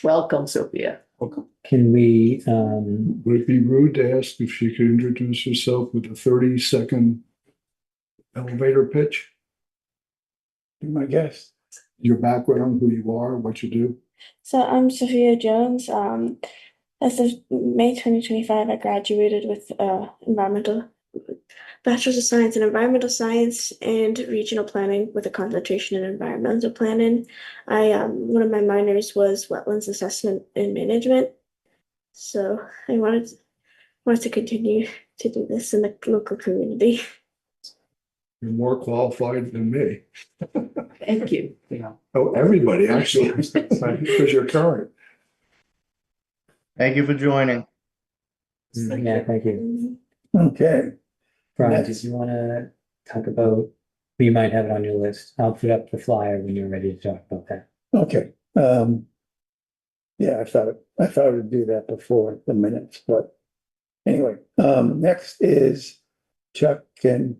Welcome, Sophia. Can we, Would it be rude to ask if she could introduce herself with a 30-second elevator pitch? Be my guest. Your background, who you are, what you do? So I'm Sophia Jones. As of May 2025, I graduated with Bachelor's of Science in Environmental Science and Regional Planning with a concentration in Environmental Planning. One of my minors was Wetlands Assessment and Management. So I wanted to continue to do this in the local community. You're more qualified than me. Thank you. Oh, everybody, actually, because you're current. Thank you for joining. yeah, thank you. Okay, Brian, did you want to talk about, you might have it on your list. I'll put up the flyer when you're ready to talk about that. okay. Yeah, I thought we'd do that before the minutes, but anyway, next is Chuck can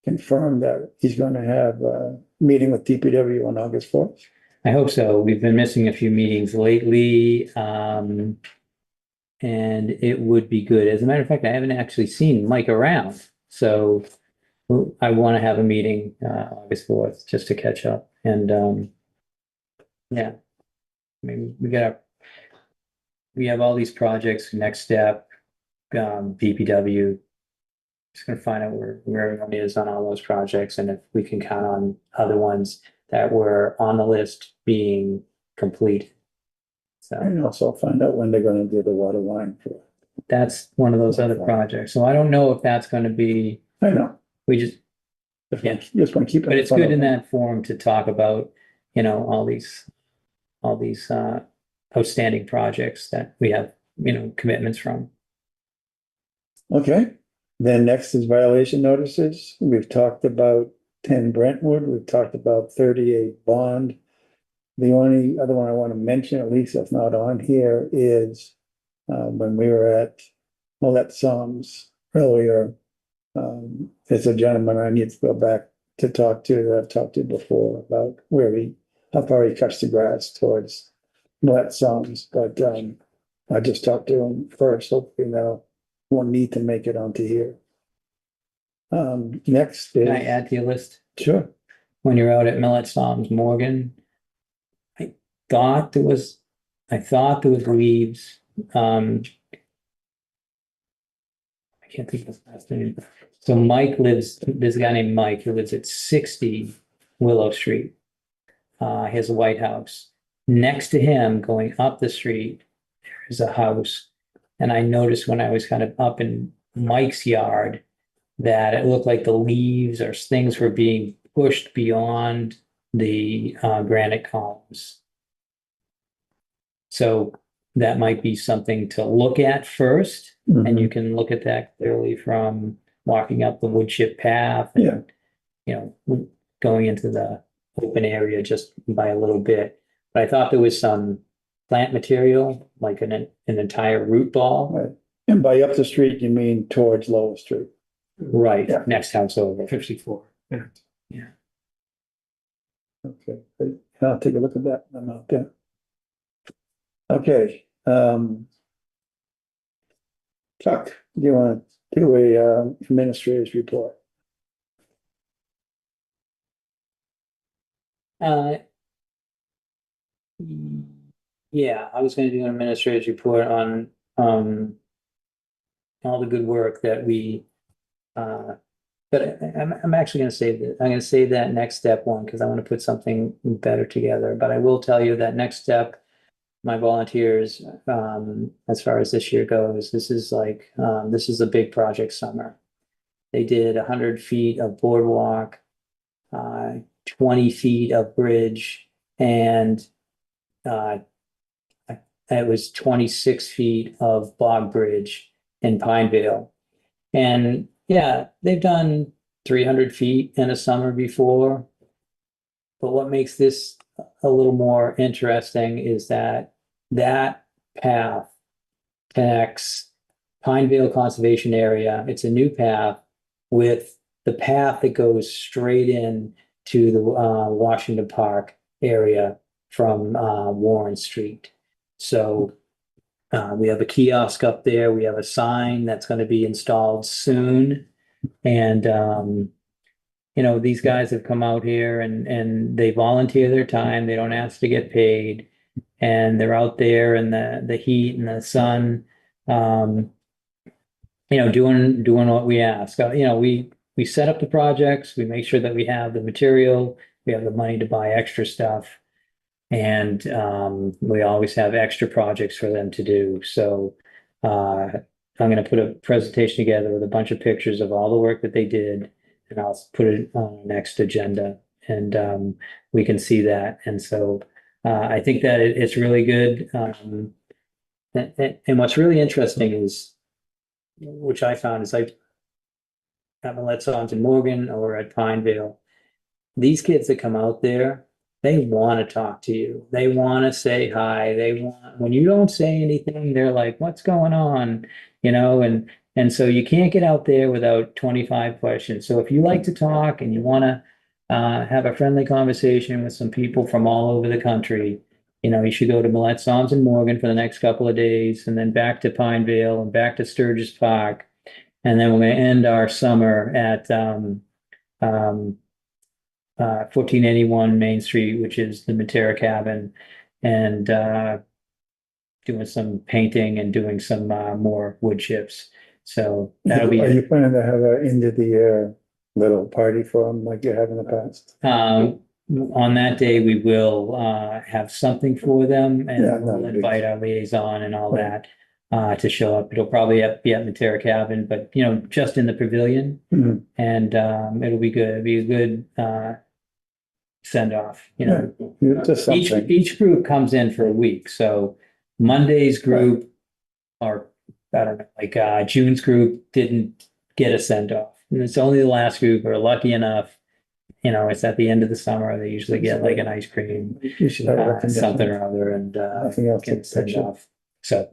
confirm that he's gonna have a meeting with DPW on August 4th. I hope so. We've been missing a few meetings lately. And it would be good. As a matter of fact, I haven't actually seen Mike around. So I want to have a meeting August 4th just to catch up. And yeah, I mean, we have all these projects, next step, BPW. Just gonna find out where everyone is on all those projects and if we can count on other ones that were on the list being complete. So And also find out when they're gonna do the water line for, that's one of those other projects. So I don't know if that's gonna be, I know. we just, Just wanna keep it. but it's good in that forum to talk about, all these outstanding projects that we have, commitments from. Okay, then next is violation notices. We've talked about 10 Brentwood, we've talked about 38 Bond. The only other one I want to mention, at least if not on here, is when we were at Millette Soms earlier. There's a gentleman I need to go back to talk to that I've talked to before about how far he cuts the grass towards Millette Soms, but I just talked to him first, hopefully now won't need to make it onto here. Next Can I is, add to your list? sure, When you're out at Millet Storms, Morgan, I thought there was leaves. I can't think of his last name. So there's a guy named Mike who lives at 60 Willow Street. He has a White House. Next to him, going up the street, there's a house. And I noticed when I was kind of up in Mike's yard that it looked like the leaves or things were being pushed beyond the granite columns. So that might be something to look at first, and you can look at that clearly from walking up the wood chip path and, going into the open area just by a little bit. But I thought there was some plant material, like an entire root ball. right. And by up the street, you mean towards Lower Street? Right, Yeah. next house over. 54. Okay, great. I'll take a look at that. I'm out there. Okay, Chuck, do you want to do a administrator's report? Yeah, I was gonna do an administrator's report on all the good work that we but I'm actually gonna save that. I'm gonna save that next step one because I want to put something better together. But I will tell you that next step, my volunteers, as far as this year goes, this is a big project summer. They did 100 feet of boardwalk, 20 feet of bridge, and it was 26 feet of bog bridge in Pineville. And yeah, they've done 300 feet in a summer before. But what makes this a little more interesting is that path connects Pineville Conservation Area. It's a new path with the path that goes straight in to the Washington Park area from Warren Street. So we have a kiosk up there. We have a sign that's going to be installed soon. And these guys have come out here and they volunteer their time. They don't ask to get paid. And they're out there in the heat and the sun, doing what we ask. We set up the projects, we make sure that we have the material, we have the money to buy extra stuff. And we always have extra projects for them to do. So I'm going to put a presentation together with a bunch of pictures of all the work that they did, and I'll put it on the next agenda, and we can see that. And so I think that it's really good. And what's really interesting is, which I found is like at Millette Songs in Morgan or at Pinevale, these kids that come out there, they want to talk to you. They want to say hi. When you don't say anything, they're like, what's going on? And so you can't get out there without 25 questions. So if you like to talk and you want to have a friendly conversation with some people from all over the country, you should go to Millette Songs in Morgan for the next couple of days, and then back to Pinevale and back to Sturgis Park. And then we're going to end our summer at 1481 Main Street, which is the Matera Cabin, and doing some painting and doing some more wood chips. So that'll be Are you it. planning to have an end of the year little party for them like you have in the past? On that day, we will have something for them, and Yeah, we'll no, invite our liaison and all Right. that to show up. It'll probably be at Matera Cabin, but just in the pavilion, Mhm. and it'll be good. It'll be a good send off. Yeah, just Each something. group comes in for a week. So Monday's group, or I don't know, like June's group didn't get a send off. And it's only the last group are lucky enough. It's at the end of the summer. They usually get like an ice cream, You should have recognition. something or other, and Nothing else get to sent picture. off. So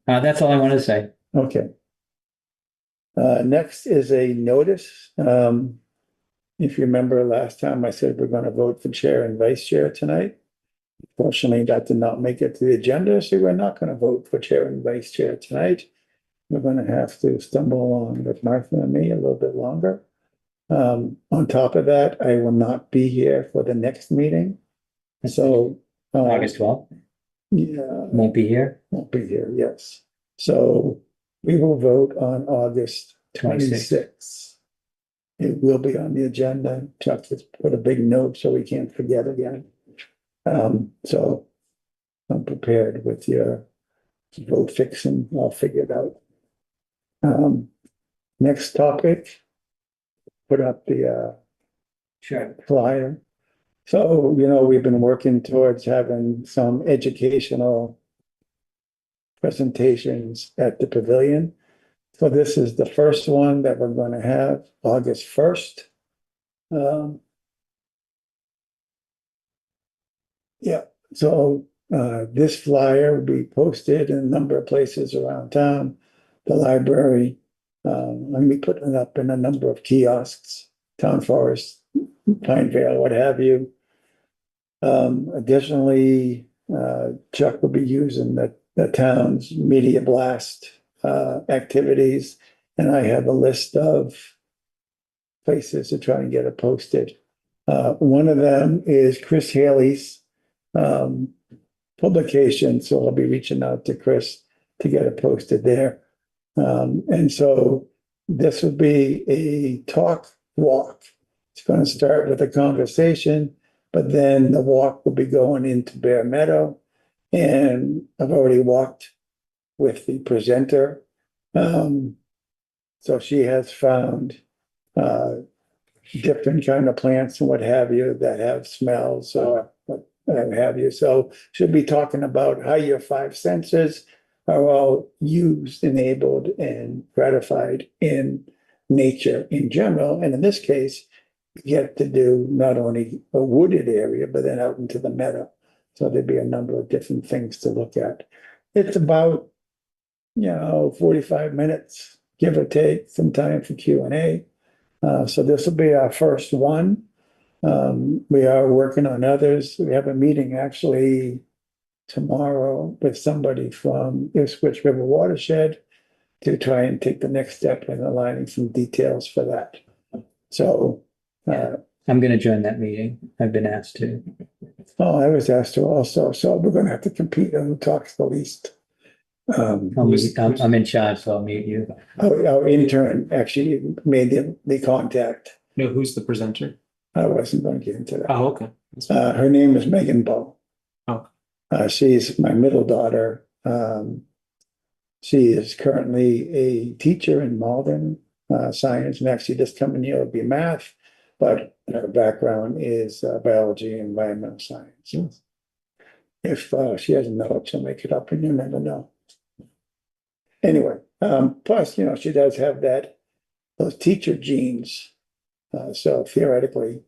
that's all I wanted to say. Okay. Next is a notice. If you remember last time I said we're going to vote for chair and vice chair tonight. Fortunately, that did not make it to the agenda, so we're not going to vote for chair and vice chair tonight. We're going to have to stumble along with Martha and me a little bit longer. On top of that, I will not be here for the next meeting. So August 12th, yeah, won't be here. won't be here, yes. So we will vote on August 26th. It will be on the agenda. Chuck has put a big note so we can't forget again. So I'm prepared with your vote fixing. I'll figure it out. Next topic, put up the Sure. flyer. So, we've been working towards having some educational presentations at the pavilion. So this is the first one that we're going to have August 1st. Yeah, so this flyer will be posted in a number of places around town, the library. I'm going to be putting it up in a number of kiosks, Town Forest, Pinevale, what have you. Additionally, Chuck will be using the town's media blast activities, and I have a list of places to try and get it posted. One of them is Chris Haley's publication, so I'll be reaching out to Chris to get it posted there. And so this will be a talk walk. It's going to start with a conversation, but then the walk will be going into Bear Meadow. And I've already walked with the presenter. So she has found different kind of plants and what have you that have smells or what have you. So she'll be talking about how your five senses are all used, enabled, and gratified in nature in general. And in this case, you get to do not only a wooded area, but then out into the meadow. So there'd be a number of different things to look at. It's about 45 minutes, give or take, some time for Q&A. So this will be our first one. We are working on others. We have a meeting actually tomorrow with somebody from Ipswich River Watershed to try and take the next step in aligning some details for that. So, I'm gonna join that meeting. I've been asked to. I was asked to also, so we're gonna have to compete on who talks the least. I'm in charge, so I'll meet you. Our intern actually made the contact. No, who's the presenter? I wasn't going to get into that. Oh, okay. Her name is Megan Bow. Oh. She's my middle daughter. She is currently a teacher in Malden, science, and actually this coming year will be math, but her background is biology and environmental science. If she doesn't know it, she'll make it up and you never know. Anyway, plus, she does have those teacher genes. So theoretically,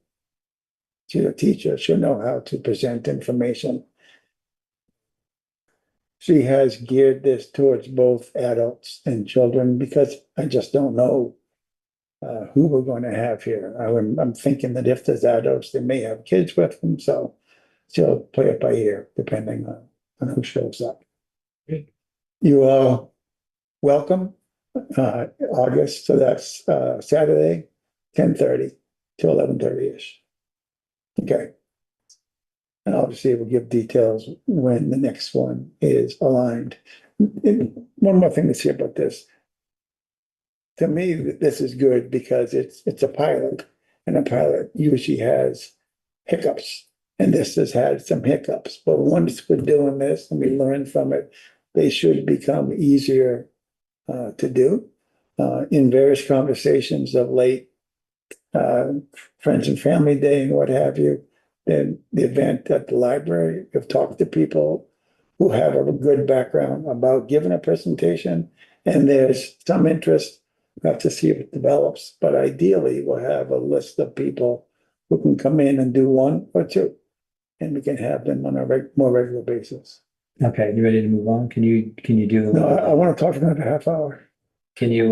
she's a teacher, she'll know how to present information. She has geared this towards both adults and children because I just don't know who we're going to have here. I'm thinking that if there's adults, they may have kids with them, so she'll play it by ear depending on who shows up. Good. You all welcome, August, so that's Saturday, 10:30 to 11:30-ish. Okay. And obviously we'll give details when the next one is aligned. And one more thing to say about this. To me, this is good because it's a pilot, and a pilot usually has hiccups. And this has had some hiccups, but once we're doing this and we learn from it, they should become easier to do. In various conversations of late, Friends and Family Day and what have you, then the event at the library, we've talked to people who have a good background about giving a presentation, and there's some interest. We have to see if it develops, but ideally we'll have a list of people who can come in and do one or two, and we can have them on a more regular basis. Okay, you ready to move on? Can you do? No, I want to talk for another half hour. Can you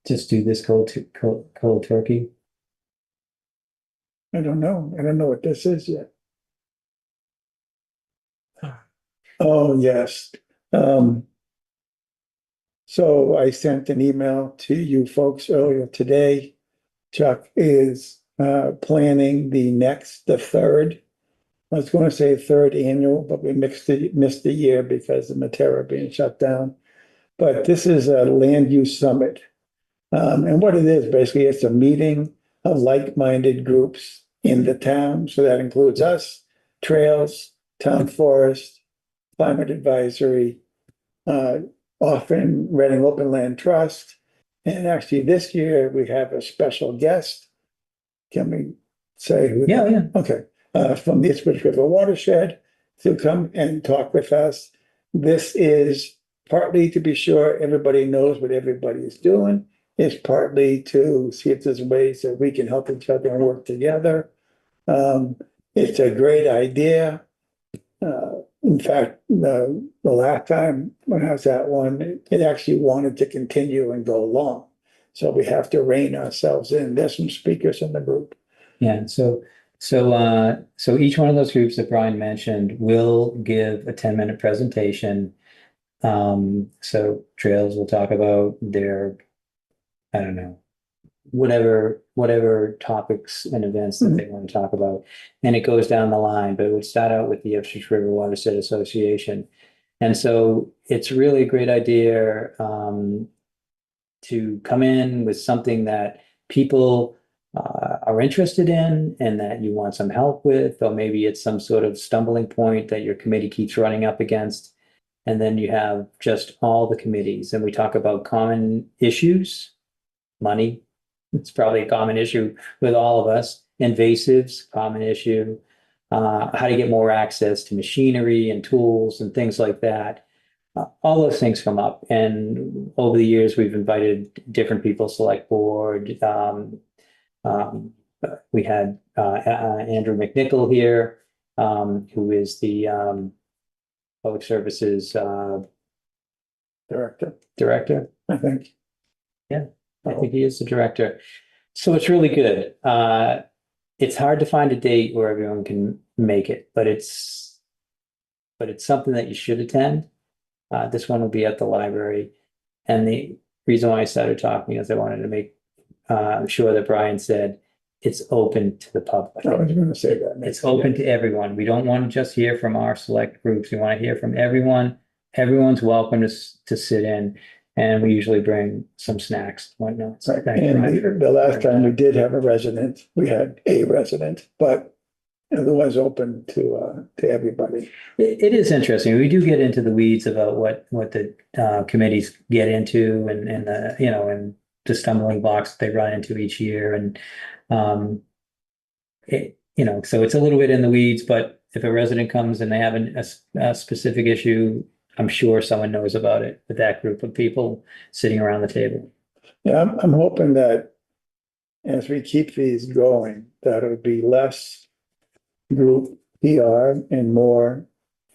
just do this cold turkey? I don't know. I don't know what this is yet. Oh, yes. So I sent an email to you folks earlier today. Chuck is planning the third. I was going to say third annual, but we missed the year because of Matera being shut down. But this is a land use summit. And what it is, basically, it's a meeting of like-minded groups in the town. So that includes us, trails, town forest, climate advisory, often Reading Open Land Trust. And actually this year we have a special guest. Can we say who? Yeah. Okay. From the Ipswich River Watershed to come and talk with us. This is partly to be sure everybody knows what everybody is doing. It's partly to see if there's ways that we can help each other and work together. It's a great idea. In fact, the last time when I was at one, it actually wanted to continue and go long. So we have to rein ourselves in. There's some speakers in the group. Yeah, so each one of those groups that Brian mentioned will give a 10-minute presentation. So Trails will talk about their, I don't know, whatever topics and events that they want to talk about. And it goes down the line, but it would start out with the Ipswich River Watershed Association. And so it's really a great idea to come in with something that people are interested in and that you want some help with, or maybe it's some sort of stumbling point that your committee keeps running up against. And then you have just all the committees, and we talk about common issues, money. It's probably a common issue with all of us. Invasives, common issue. How to get more access to machinery and tools and things like that. All those things come up. And over the years, we've invited different people, select board. We had Andrew McNichol here, who is the Public Services Director, Director. I think. I think he is the director. So it's really good. It's hard to find a date where everyone can make it, but it's something that you should attend. This one will be at the library. And the reason why I started talking is I wanted to make sure that Brian said it's open to the public. I was gonna say that. It's open to everyone. We don't want to just hear from our select groups. We want to hear from everyone. Everyone's welcome to sit in, and we usually bring some snacks, whatnot. So Right. thanks, And Brian. the last time we did have a resident, we had a resident, but it was open to everybody. It is interesting. We do get into the weeds about what the committees get into and the, you know, and the stumbling blocks that they run into each year. And you know, so it's a little bit in the weeds, but if a resident comes and they have a specific issue, I'm sure someone knows about it with that group of people sitting around the table. Yeah, I'm hoping that as we keep these going, that it'll be less group PR and more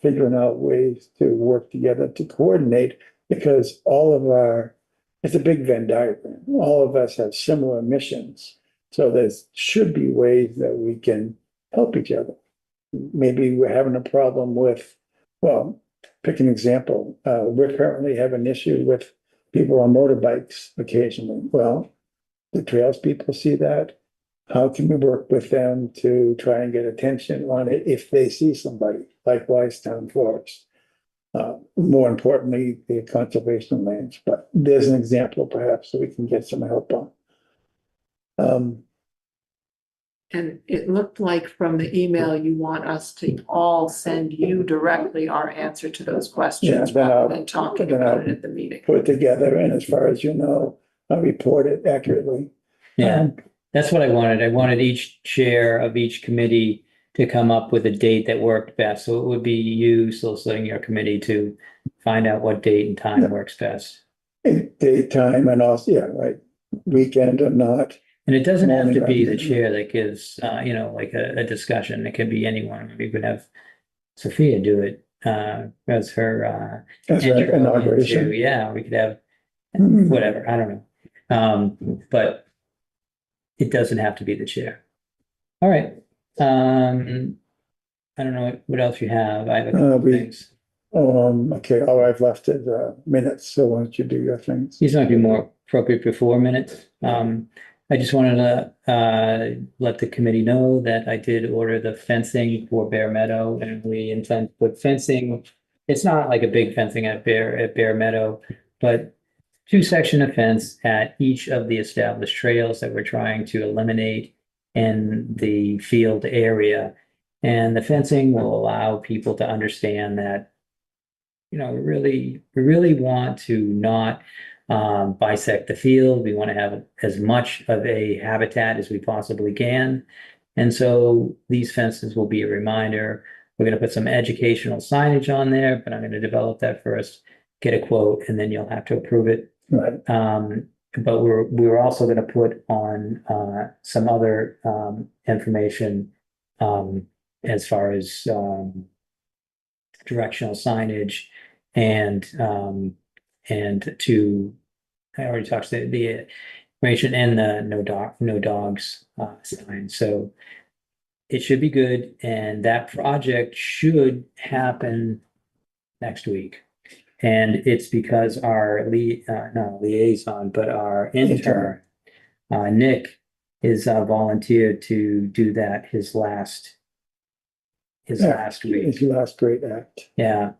figuring out ways to work together to coordinate, because it's a big Venn diagram. All of us have similar missions. So there should be ways that we can help each other. Maybe we're having a problem with, well, pick an example. We currently have an issue with people on motorbikes occasionally. Well, the trails people see that. How can we work with them to try and get attention on it if they see somebody? Likewise, town forest. More importantly, the conservation lands. But there's an example perhaps that we can get some help on. And it looked like from the email, you want us to all send you directly our answer to those questions Yeah, rather than talking then about I'll it at the meeting. Put it together, and as far as you know, I'll report it accurately. Yeah, that's what I wanted. I wanted each chair of each committee to come up with a date that worked best. So it would be you soliciting your committee to find out what date and time Yeah. works best. Date, time, and also, yeah, right, weekend or not. And it doesn't have to be the Morning. chair that gives, you know, like a discussion. It could be anyone. We could have Sophia do it as her As an intro into, inauguration. yeah, we could have Mhm. whatever, I don't know. But it doesn't have to be the chair. All right. I don't know what else you have. I have a couple of things. Okay, all I've left is minutes, so why don't you do your things? These might be more appropriate before minutes. I just wanted to let the committee know that I did order the fencing for Bear Meadow, and we intend to put fencing. It's not like a big fencing at Bear Meadow, but 2-section of fence at each of the established trails that we're trying to eliminate in the field area. And the fencing will allow people to understand that, you know, we really want to not bisect the field. We want to have as much of a habitat as we possibly can. And so these fences will be a reminder. We're going to put some educational signage on there, but I'm going to develop that first, get a quote, and then you'll have to approve it. Right, But we're also going to put on some other information as far as directional signage and to I already talked to the information and the no dogs sign. So it should be good, and that project should happen next week. And it's because our liaison, but our intern, Nick, is volunteered to do that his last week. it's your last great act. Yeah.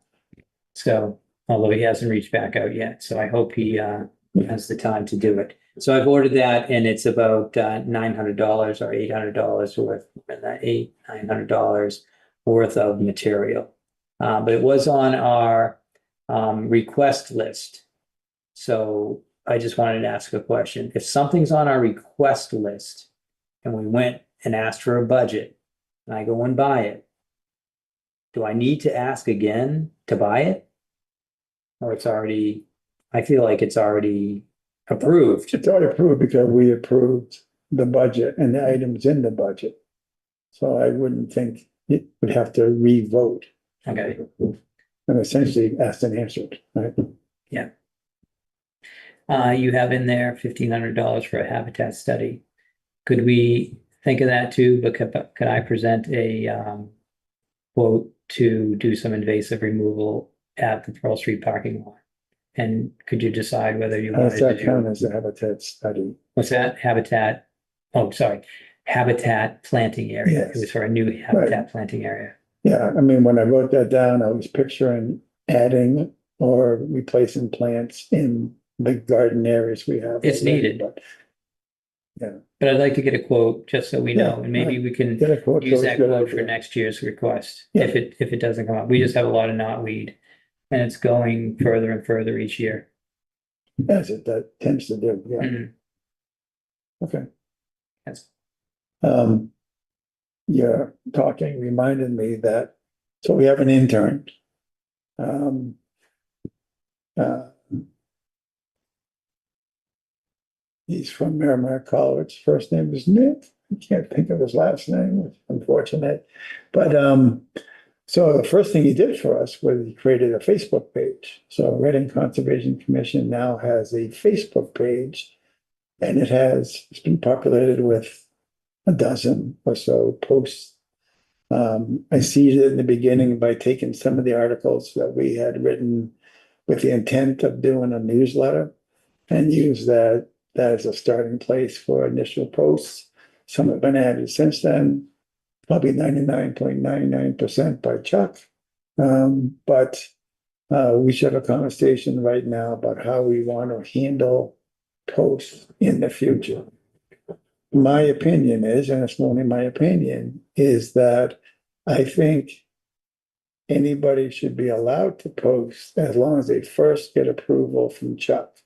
So, although he hasn't reached back out yet, so I hope he has the time to do it. So I've ordered that, and it's about $900 or $800 worth, $900 worth of material. But it was on our request list. So I just wanted to ask a question. If something's on our request list and we went and asked for a budget and I go and buy it, do I need to ask again to buy it? Or I feel like it's already approved. It's already approved because we approved the budget and the items in the budget. So I wouldn't think it would have to re-vote. Okay. And essentially asked and answered, right? You have in there $1,500 for a habitat study. could we think of that too? But could I present a quote to do some invasive removal at the Pearl Street parking lot? And could you decide whether you How does wanted to that count do, as a habitat study? what's that, habitat? Oh, sorry, habitat planting area. It Yes. was for a new habitat planting area. Yeah, I mean, when I wrote that down, I was picturing adding or replacing plants in the garden areas we have. It's already, needed. but But I'd like to get a quote just so we know, Yeah, and maybe we can get a quote. use that good quote for idea. next year's request, Yeah. if it doesn't come up. We just have a lot of knotweed. And it's going further and further each year. As it that tends to do, yeah, Mhm. okay. Yes. Your talking reminded me that, so we have an intern. Uh, He's from Merrimack College. First name is Nick. I can't think of his last name, which is unfortunate. But so the first thing he did for us was he created a Facebook page. So Reading Conservation Commission now has a Facebook page, and it's been populated with a dozen or so posts. I seeded it in the beginning by taking some of the articles that we had written with the intent of doing a newsletter and use that as a starting place for initial posts. Some have been added since then, probably 99.99% by Chuck. But we should have a conversation right now about how we want to handle posts in the future. My opinion is, and it's only my opinion, is that I think anybody should be allowed to post as long as they first get approval from Chuck.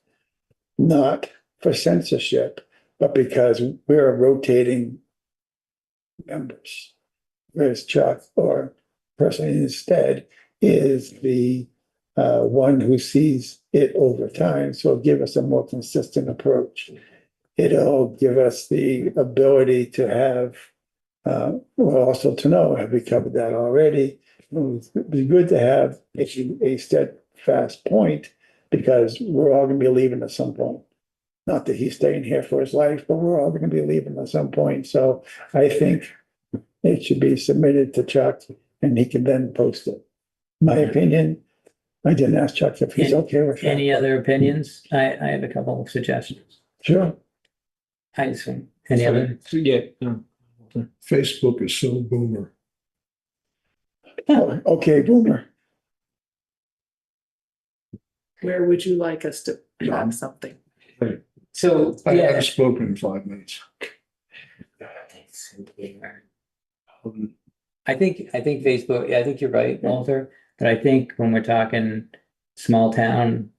Not for censorship, but because we're rotating members. Whereas Chuck, or person instead, is the one who sees it over time. So it'll give us a more consistent approach. It'll give us the ability to have, well, also to know, have we covered that already? It'd be good to have a steadfast point, because we're all going to be leaving at some point. Not that he's staying here for his life, but we're all going to be leaving at some point. So I think it should be submitted to Chuck and he can then post it. My opinion, I didn't ask Chuck if he's okay with that. Any other opinions? I have a couple of suggestions. Sure. I assume, any other? Yeah. Facebook is so boomer. Oh, okay, Boomer. Where would you like us to drop something? So, I yeah. haven't spoken in 5 minutes. I think Facebook, yeah, I think you're right, Walter, but I think when we're talking small town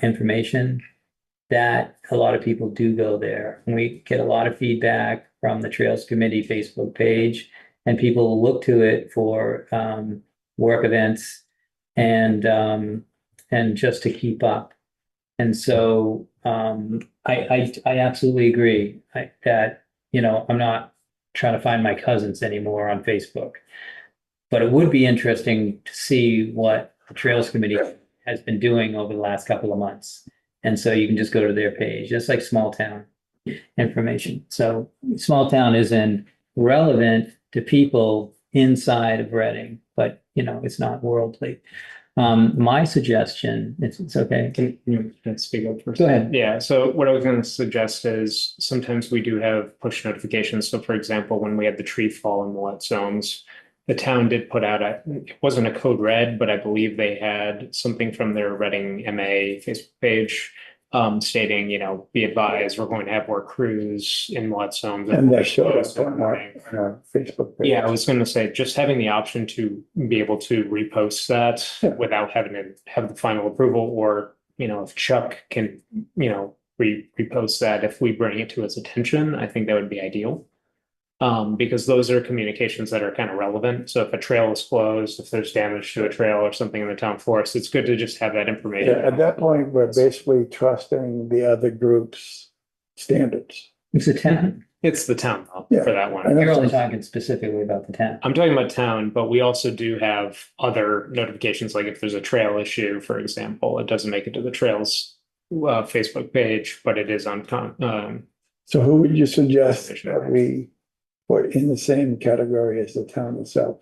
information, that a lot of people do go there. And we get a lot of feedback from the Trails Committee Facebook page, and people look to it for work events and just to keep up. And so I absolutely agree that, you know, I'm not trying to find my cousins anymore on Facebook. But it would be interesting to see what the Trails Committee has been doing over the last couple of months. And so you can just go to their page, just like small town information. So small town isn't relevant to people inside of Reading, but you know, it's not worldly. My suggestion, it's okay. Can you speak up first? Go ahead. Yeah, so what I was going to suggest is sometimes we do have push notifications. So for example, when we had the tree fall in Willett zones, the town did put out it wasn't a code red, but I believe they had something from their Reading MA Facebook page stating, you know, be advised, we're going to have more crews in Willett zones. And that showed up on our Facebook page. Yeah, I was going to say, just having the option to be able to repost that without having to have the final approval, or, you know, if Chuck can, you know, repost that, if we bring it to his attention, I think that would be ideal. Because those are communications that are kind of relevant. So if a trail is closed, if there's damage to a trail or something in the town forest, it's good to just have that information. Yeah, at that point, we're basically trusting the other group's standards. It's a town. It's the town though, Yeah, for that I one. know. You're only talking specifically about the town. I'm talking about town, but we also do have other notifications, like if there's a trail issue, for example, it doesn't make it to the trails Facebook page, but it is on So who would you suggest that we put in the same category as the town itself?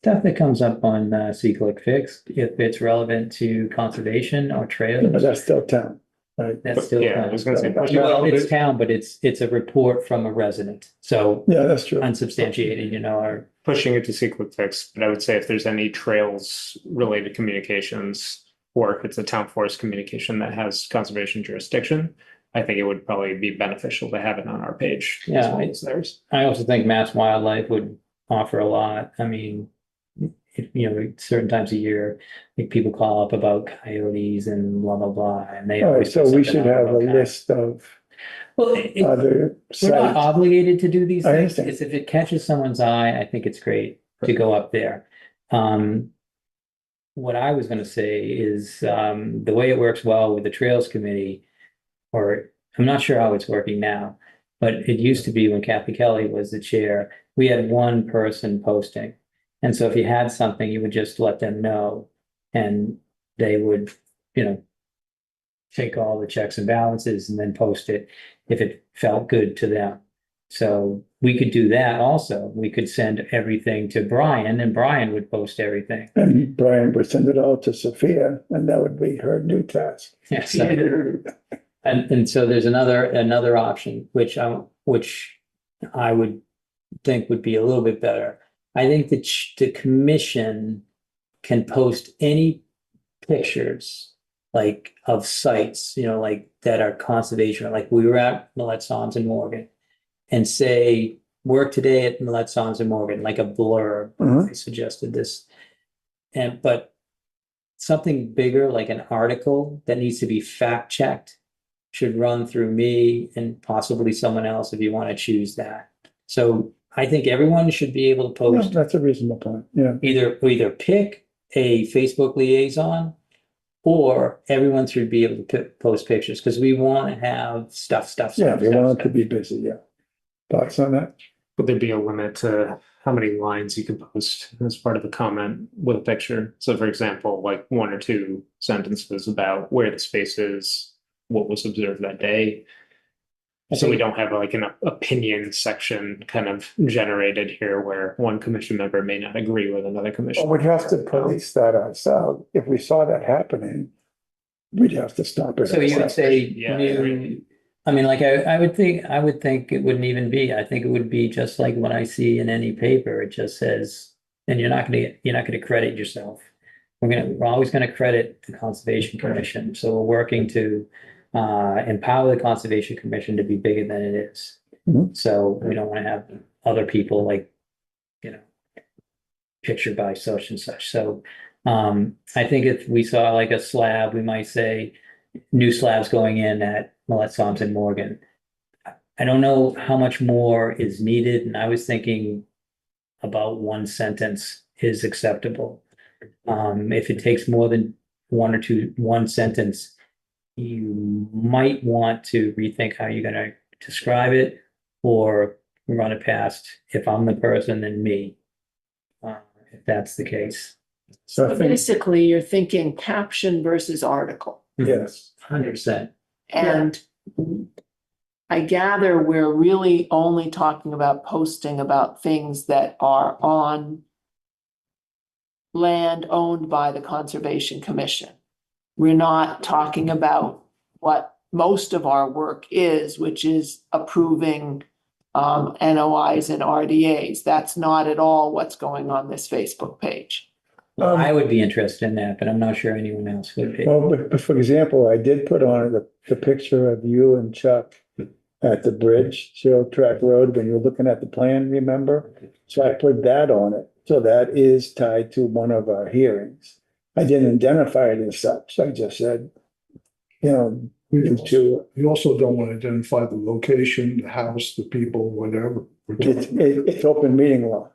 Stuff that comes up on C-Click Fix, if it's relevant to conservation or But trails, that's still town, right? that's still Yeah, I was gonna say. town. Well, it's town, but it's a report from a resident, so Yeah, that's true. unsubstantiated, or Pushing it to SQL fix, but I would say if there's any trails related communications, or if it's a town forest communication that has conservation jurisdiction, I think it would probably be beneficial to have it on our page as Yeah, well as theirs. I also think Mass Wildlife would offer a lot. I mean, certain times of year, like people call up about coyotes and blah, blah, blah, and they All right, always. so put we something should out have a about coyotes. list of Well, other we're not sites. obligated to do these I things. understand. It's if it catches someone's eye, I think it's great to go up there. What I was gonna say is, the way it works well with the Trails Committee, or I'm not sure how it's working now, but it used to be when Kathy Kelly was the chair, we had one person posting. And so if you had something, you would just let them know, and they would, take all the checks and balances and then post it if it felt good to them. So we could do that also. We could send everything to Brian and Brian would post everything. And Brian would send it all to Sophia, and that would be her new task. Yeah, so- And so there's another option, which I would think would be a little bit better. I think that the commission can post any pictures like of sites, like that are conservation, like we were at Millette Songs in Morgan, and say, work today at Millette Songs in Morgan, like a blurb. Mhm. I suggested this. But something bigger, like an article that needs to be fact checked, should run through me and possibly someone else if you want to choose that. So I think everyone should be able to Yeah, post, that's a reasonable point, yeah. either pick a Facebook liaison, or everyone should be able to post pictures, because we want to have stuff. Yeah, we want it to be busy, yeah. Thoughts on that? Would there be a limit to how many lines you can post as part of a comment with a picture? So for example, like 1 or 2 sentences about where the space is, what was observed that day. So we don't have like an opinion section kind of generated here where one commission member may not agree with another commission. Well, we'd have to police that ourselves. If we saw that happening, we'd have to stop it. So you would ourselves. say Yeah, new, I mean, like I would think it wouldn't even be, I think it would be just like what I see in any paper. It just says, and you're not gonna credit yourself. We're always gonna credit the Conservation Commission. So we're working to empower the Conservation Commission to be bigger than it is. Mhm. So we don't want to have other people like, pictured by such and such. So I think if we saw like a slab, we might say new slabs going in at Millette Songs and Morgan. I don't know how much more is needed, and I was thinking about one sentence is acceptable. If it takes more than one sentence, you might want to rethink how you're gonna describe it, or run it past, if I'm the person, then me. If that's the case. So I think, Basically, you're thinking caption versus article. yes, 100%. And I gather we're really only talking about posting about things that are on land owned by the Conservation Commission. We're not talking about what most of our work is, which is approving NOIs and RDAs. That's not at all what's going on this Facebook page. Well, I would be interested in that, but I'm not sure anyone else would be. well, but for example, I did put on the picture of you and Chuck at the bridge, Zero Track Road, when you were looking at the plan, remember? So I put that on it. So that is tied to one of our hearings. I didn't identify it as such. I just said, you two, You also don't want to identify the location, the house, the people, whatever. it's open meeting law.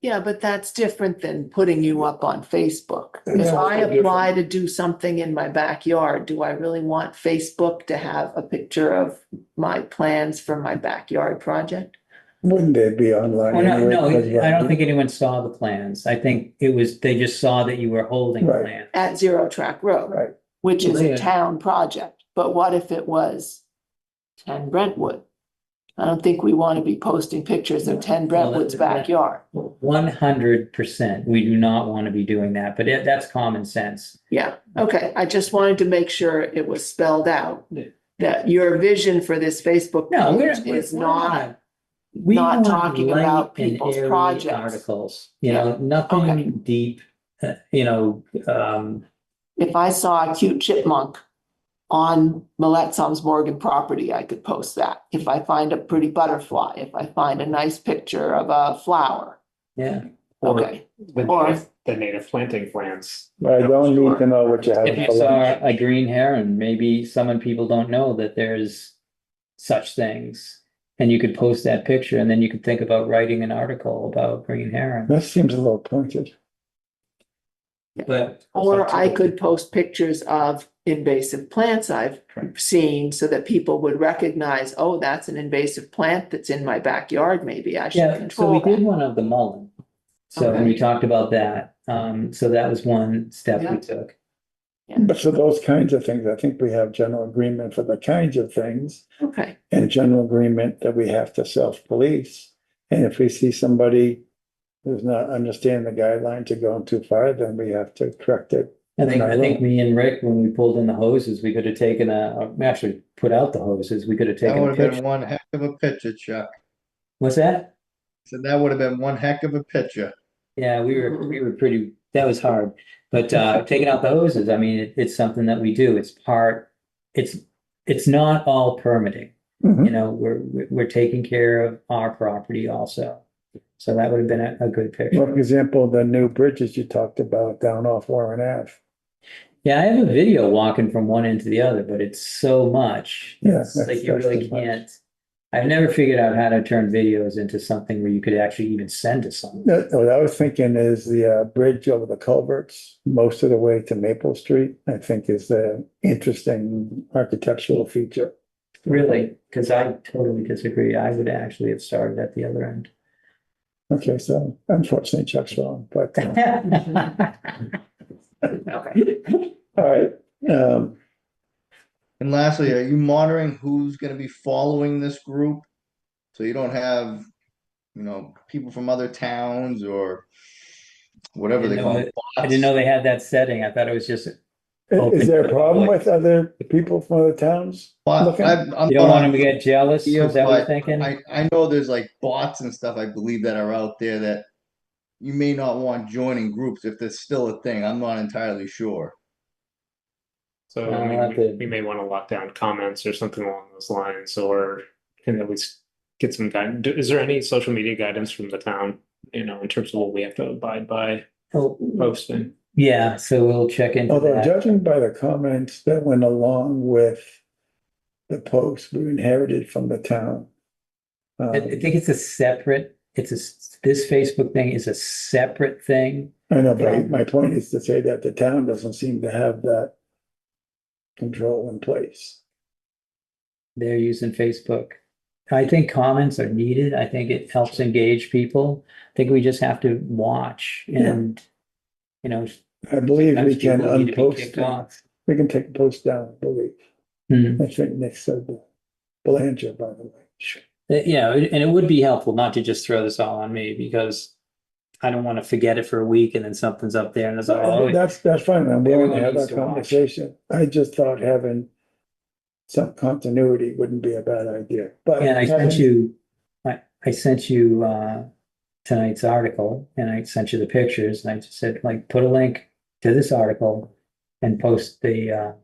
Yeah, but that's different than putting you up on Facebook. If Yeah. I apply to do something in my backyard, do I really want Facebook to have a picture of my plans for my backyard project? Wouldn't they be online? Well, anyway? no, Because, I don't think anyone saw the plans. I think they just saw that you were holding Right. plans. At Zero Track Road. Right. Which is Yeah. a town project, but what if it was 10 Brentwood. I don't think we want to be posting pictures of 10 Well, Brentwood's that- backyard. 100%. We do not want to be doing that, but that's common sense. Yeah, okay, I just wanted to make sure it was spelled out that your vision for this Facebook No, page is not, We not want talking light about and people's airy projects. articles, you know, nothing Okay. deep, If I saw a cute chipmunk on Milletsom's Morgan property, I could post that. If I find a pretty butterfly, if I find a nice picture of a flower, yeah. Or okay. the native planting plants. I don't need to know what you If have you for saw lunch. a green heron, maybe some people don't know that there's such things. And you could post that picture and then you could think about writing an article about green heron. That seems a little pointed. But Or I could post pictures of invasive plants I've seen so that people would recognize, oh, that's an invasive plant that's in my backyard. Maybe I should yeah, so control we did that. one of the mullen. So Okay. we talked about that. So that was one step Yeah. we took. But for those kinds of things, I think we have general agreement for the kinds of things Okay, and general agreement that we have to self-police. And if we see somebody who's not understanding the guidelines or going too far, then we have to correct it. I think me and Rick, when we pulled in the hoses, we could have taken actually put out the hoses, we could have That taken would a have been picture. one heck of a picture, Chuck. What's that? So that would have been one heck of a picture. Yeah, we were pretty, that was hard. But taking out the hoses, I mean, it's something that we do. It's not all permitting. Mhm. You know, we're taking care of our property also. So that would have been a good For picture. example, the new bridges you talked about down off Warren Ave. Yeah, I have a video walking from one end to the other, but it's so much. Yeah, It's like that's you really too much. can't. I've never figured out how to turn videos into something where you could actually even send to someone. What I was thinking is the bridge over the culverts, most of the way to Maple Street, I think is the interesting architectural feature. Really, because I totally disagree. I would actually have started at the other end. Okay, so unfortunately Chuck's wrong, but okay. all right. And lastly, are you monitoring who's gonna be following this group? So you don't have, people from other towns or whatever they call them. I didn't know they had that setting. I thought it was just, Is there a problem with other people from other towns? But looking? I'm you don't not want on- them to get jealous? Yeah, Is that what you're but thinking? I know there's like bots and stuff, I believe, that are out there that you may not want joining groups if there's still a thing. I'm not entirely sure. So I'll I mean, have to- we may want to lock down comments or something along those lines, or can at least get some guidance. Is there any social media guidance from the town, in terms of what we have to abide by Oh, posting? yeah, so we'll check into Although that. judging by the comments that went along with the post we inherited from the town. I think it's a separate, this Facebook thing is a separate thing. I know, but my point is to say that the town doesn't seem to have that control in place. They're using Facebook. I think comments are needed. I think it helps engage people. I think we just have to watch and, I believe we sometimes can people need to be unpost kicked them. off. We can take the post down, I believe. Hmm. I think Nick said the Belanger, by the way. And it would be helpful not to just throw this all on me because I don't want to forget it for a week and then something's up there and it's like, oh, That's fine. I'm willing to Everyone have needs that to watch. conversation. I just thought having some continuity wouldn't be a bad idea, but. and I sent you tonight's article and I sent you the pictures and I just said, like, put a link to this article and post the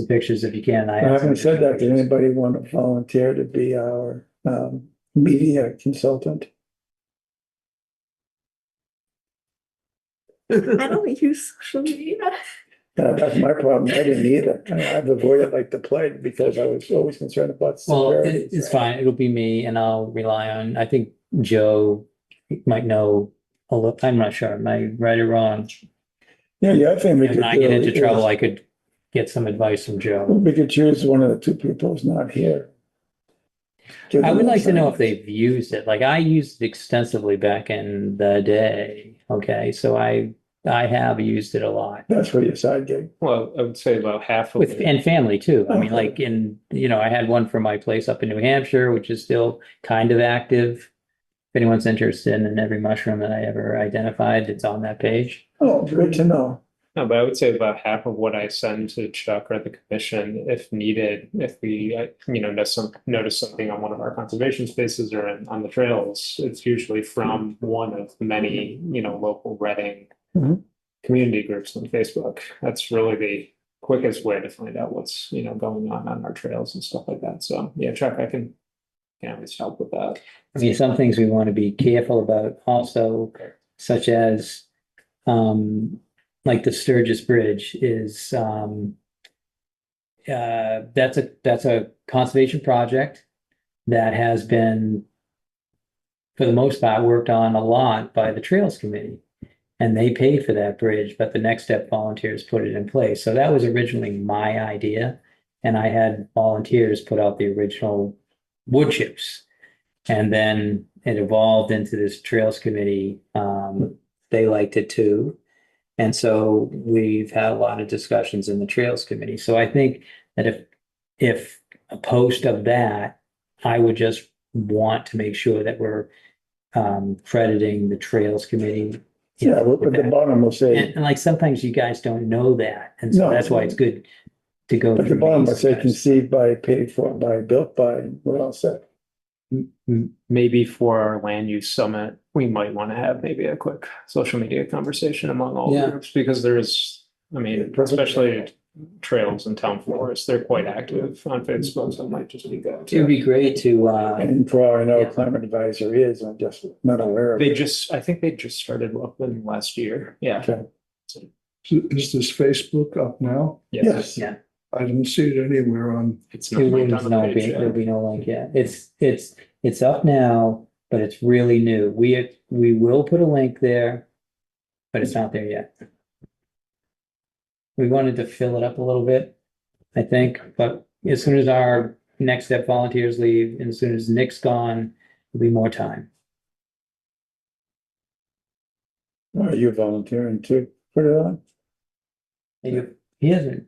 pictures if you can. I haven't said that. Does anybody want to volunteer to be our media consultant? I don't use social media. That's my problem. I didn't either. I've avoided like the plague because I was always concerned about Well, severity. it's fine. It'll be me and I'll rely on, I think Joe might know a little, I'm not sure. Am I right or wrong? Yeah, the other thing we If could I get into do trouble, is I could get some advice from Joe. we could choose one of the two people who's not here. I would like to know if they've used it. Like I used it extensively back in the day. Okay, so I I have used it a lot. That's for your side gig. Well, I would say about half of With, it. and family too. I mean, Okay. like I had one for my place up in New Hampshire, which is still kind of active. If anyone's interested in every mushroom that I ever identified, it's on that page. Oh, good to know. No, but I would say about half of what I send to Chuck or the commission, if needed, if we, notice something on one of our conservation spaces or on the trails, it's usually from one of many, local Reading Mhm. community groups on Facebook. That's really the quickest way to find out what's, going on our trails and stuff like that. So, yeah, Chuck, I can always help with that. I mean, some things we want to be careful about also, such as, like the Sturgis Bridge is, that's a conservation project that has been, for the most part, worked on a lot by the Trails Committee. And they paid for that bridge, but the Next Step volunteers put it in place. So that was originally my idea. And I had volunteers put out the original wood chips. And then it evolved into this Trails Committee. They liked it too. And so we've had a lot of discussions in the Trails Committee. So I think that if a post of that, I would just want to make sure that we're crediting the Trails Committee. Yeah, at the bottom will say, And like sometimes you guys don't know that. And so No. that's why it's good to go. at the through bottom will these say guys. conceived by, paid for by, built by, we're all set. Maybe for our land use summit, we might want to have maybe a quick social media conversation among all Yeah. groups, because there's, I mean, Perfect. especially trails and town forests, they're quite active on Facebook, so it might just be good. It would be great to, And for all I know, Yeah. climate advisor is, I'm just not aware of it. I think they just started up in last year, yeah. Okay. Is this Facebook up now? Yes. yeah. I didn't see it anywhere on, It's There'll not linked on the page there'll yet. be no link yet. It's up now, but it's really new. We will put a link there, but it's not there yet. We wanted to fill it up a little bit, I think, but as soon as our Next Step volunteers leave, and as soon as Nick's gone, there'll be more time. Are you volunteering to put it on? He hasn't.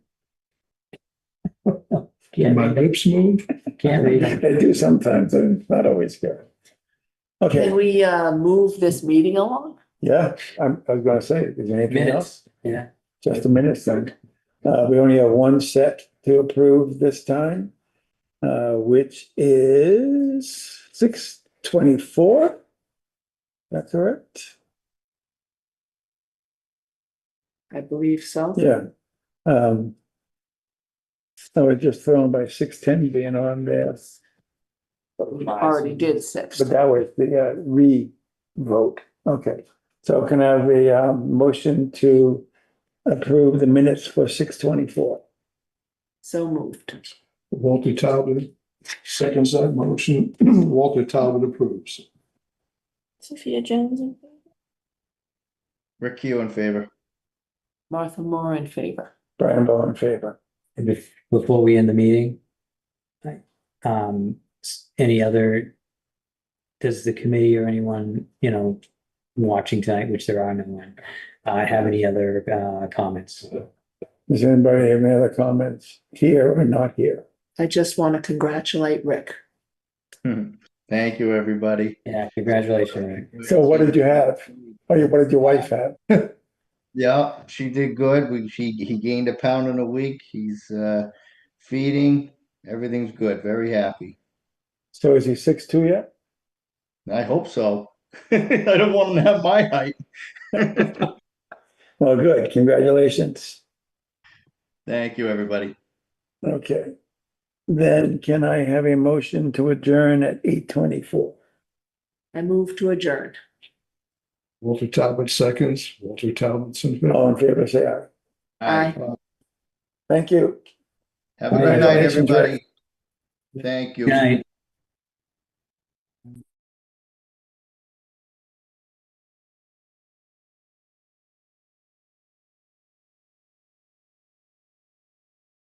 Can't my read it. lips move? Can't read it. They do sometimes, and not always good. Okay, Can we move this meeting along? yeah, I was gonna say, is there anything else? Minutes, yeah. Just a minute then. We only have one set to approve this time, which is 6:24. That's correct? I believe so. Yeah. I was just thrown by 6:10 being on there, We already did six. but that was the re-vote. Okay, so can I have a motion to approve the minutes for 6:24? So moved. Walter Talbot seconds that motion. Walter Talbot approves. Sophia Jones. Rick Hugh in favor. Martha Moore in favor. Brian Bowe in favor. And before we end the meeting, any other, does the committee or anyone, watching tonight, which there are no one, have any other comments? Does anybody have any other comments here or not here? I just want to congratulate Rick. Thank you, everybody. Yeah, congratulations, Rick. So what did you have? What did your wife have? Yeah, she did good. He gained a pound in a week. He's feeding. Everything's good. Very happy. So is he 6'2" yet? I hope so. I don't want him to have my height. Well, good. Congratulations. Thank you, everybody. Okay. Then can I have a motion to adjourn at 8:24? I move to adjourn. Walter Talbot seconds. Walter Talbot's in favor. All in favor, say aye. Aye. Thank you. Have a good night, Congratulations, Rick. everybody. Thank you. Good night.